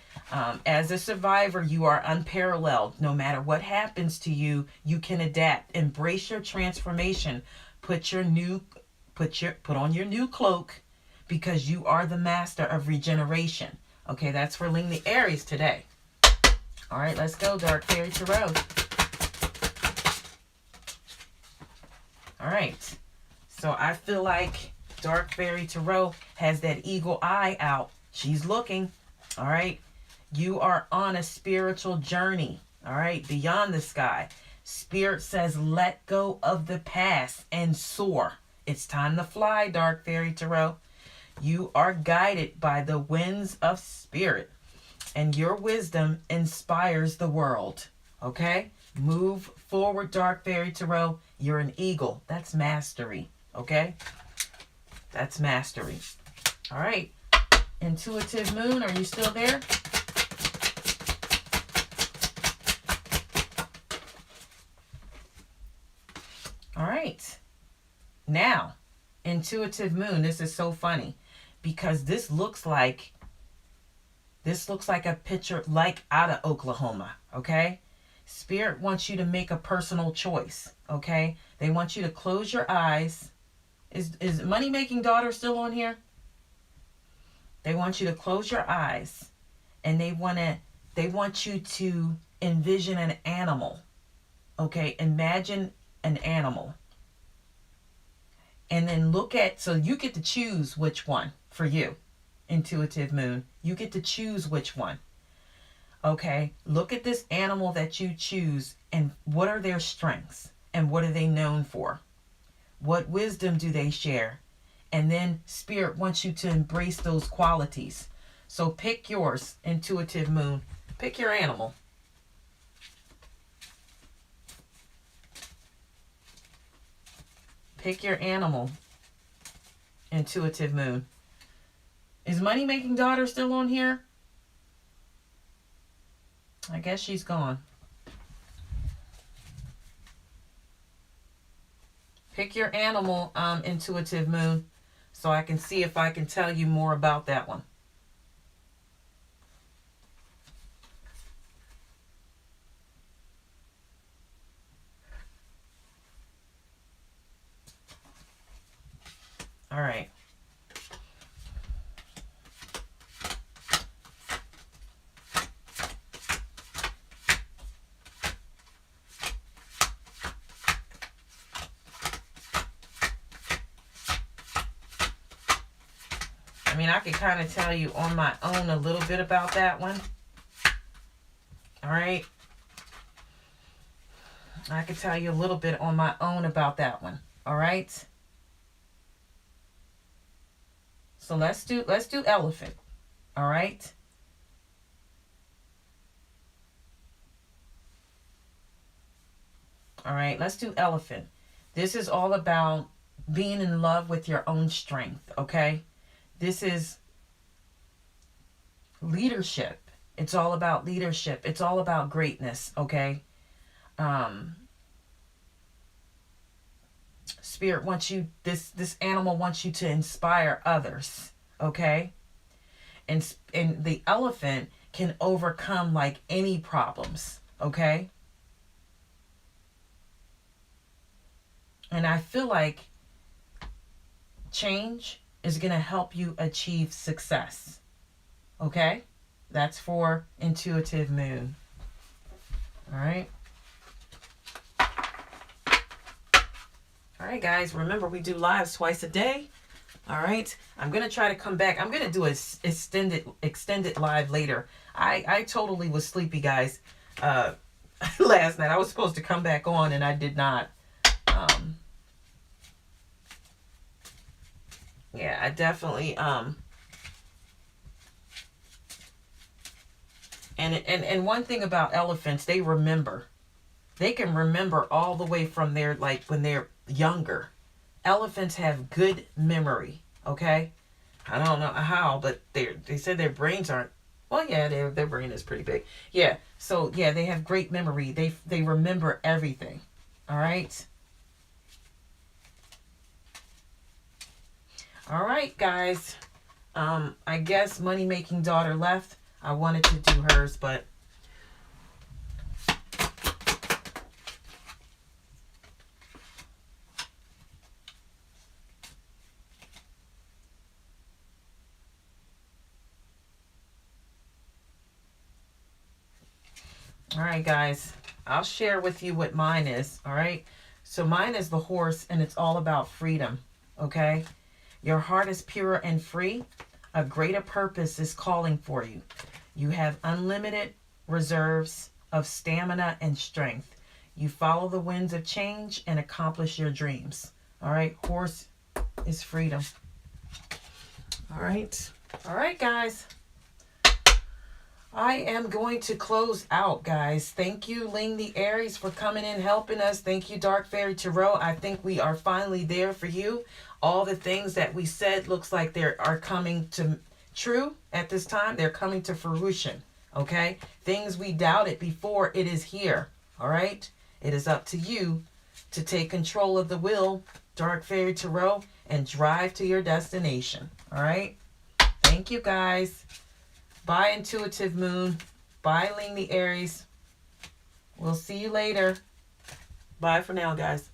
As a survivor, you are unparalleled. No matter what happens to you, you can adapt. Embrace your transformation. Put on your new cloak, because you are the master of regeneration. Okay, that's for Ling the Aries today. All right, let's go, Dark Fairy Tarot. All right. So I feel like Dark Fairy Tarot has that eagle eye out. She's looking. All right. You are on a spiritual journey. All right. Beyond the sky. Spirit says, let go of the past and soar. It's time to fly, Dark Fairy Tarot. You are guided by the winds of spirit, and your wisdom inspires the world. Okay. Move forward, Dark Fairy Tarot. You're an eagle. That's mastery. Okay. That's mastery. All right. Intuitive Moon, are you still there? All right. Now, Intuitive Moon, this is so funny because this looks like a picture like out of Oklahoma, okay? Spirit wants you to make a personal choice, okay? They want you to close your eyes. Is Money Making Daughter still on here? They want you to close your eyes, and they want you to envision an animal. Okay, imagine an animal. And then so you get to choose which one for you, Intuitive Moon. You get to choose which one. Okay, look at this animal that you choose, and what are their strengths, and what are they known for? What wisdom do they share? And then Spirit wants you to embrace those qualities. So pick yours, Intuitive Moon. Pick your animal. Pick your animal, Intuitive Moon. Is Money Making Daughter still on here? I guess she's gone. Pick your animal, Intuitive Moon, so I can see if I can tell you more about that one. All right. I mean, I could kind of tell you on my own a little bit about that one. All right. I could tell you a little bit on my own about that one. All right. So let's do elephant. All right. All right, let's do elephant. This is all about being in love with your own strength, okay? This is leadership. It's all about leadership. It's all about greatness, okay? Spirit wants you, this animal wants you to inspire others, okay? And the elephant can overcome like any problems, okay? And I feel like change is going to help you achieve success. Okay? That's for Intuitive Moon. All right? All right, guys, remember we do lives twice a day. All right, I'm gonna try to come back. I'm gonna do a extended live later. I totally was sleepy, guys. Last night I was supposed to come back on and I did not. Yeah, I definitely and one thing about elephants, they remember. They can remember all the way from their, like, when they're younger. Elephants have good memory, okay? I don't know how, but they said their brains aren't, well, yeah, their brain is pretty big. Yeah. So, yeah, they have great memory. They remember everything. All right? All right, guys. I guess money making daughter left. I wanted to do hers, but all right, guys. I'll share with you what mine is, all right? So mine is the horse, and it's all about freedom, okay? Your heart is pure and free. A greater purpose is calling for you. You have unlimited reserves of stamina and strength. You follow the winds of change and accomplish your dreams. All right, horse is freedom. All right. All right, guys. I am going to close out, guys. Thank you, Ling the Aries, for coming in, helping us. Thank you, Dark Fairy Tarot. I think we are finally there for you. All the things that we said looks like they are coming to true at this time. They're coming to fruition, okay? Things we doubted before, it is here, all right? It is up to you to take control of the wheel, Dark Fairy Tarot, and drive to your destination, all right? Thank you, guys. Bye, Intuitive Moon. Bye, Ling the Aries. We'll see you later. Bye for now, guys.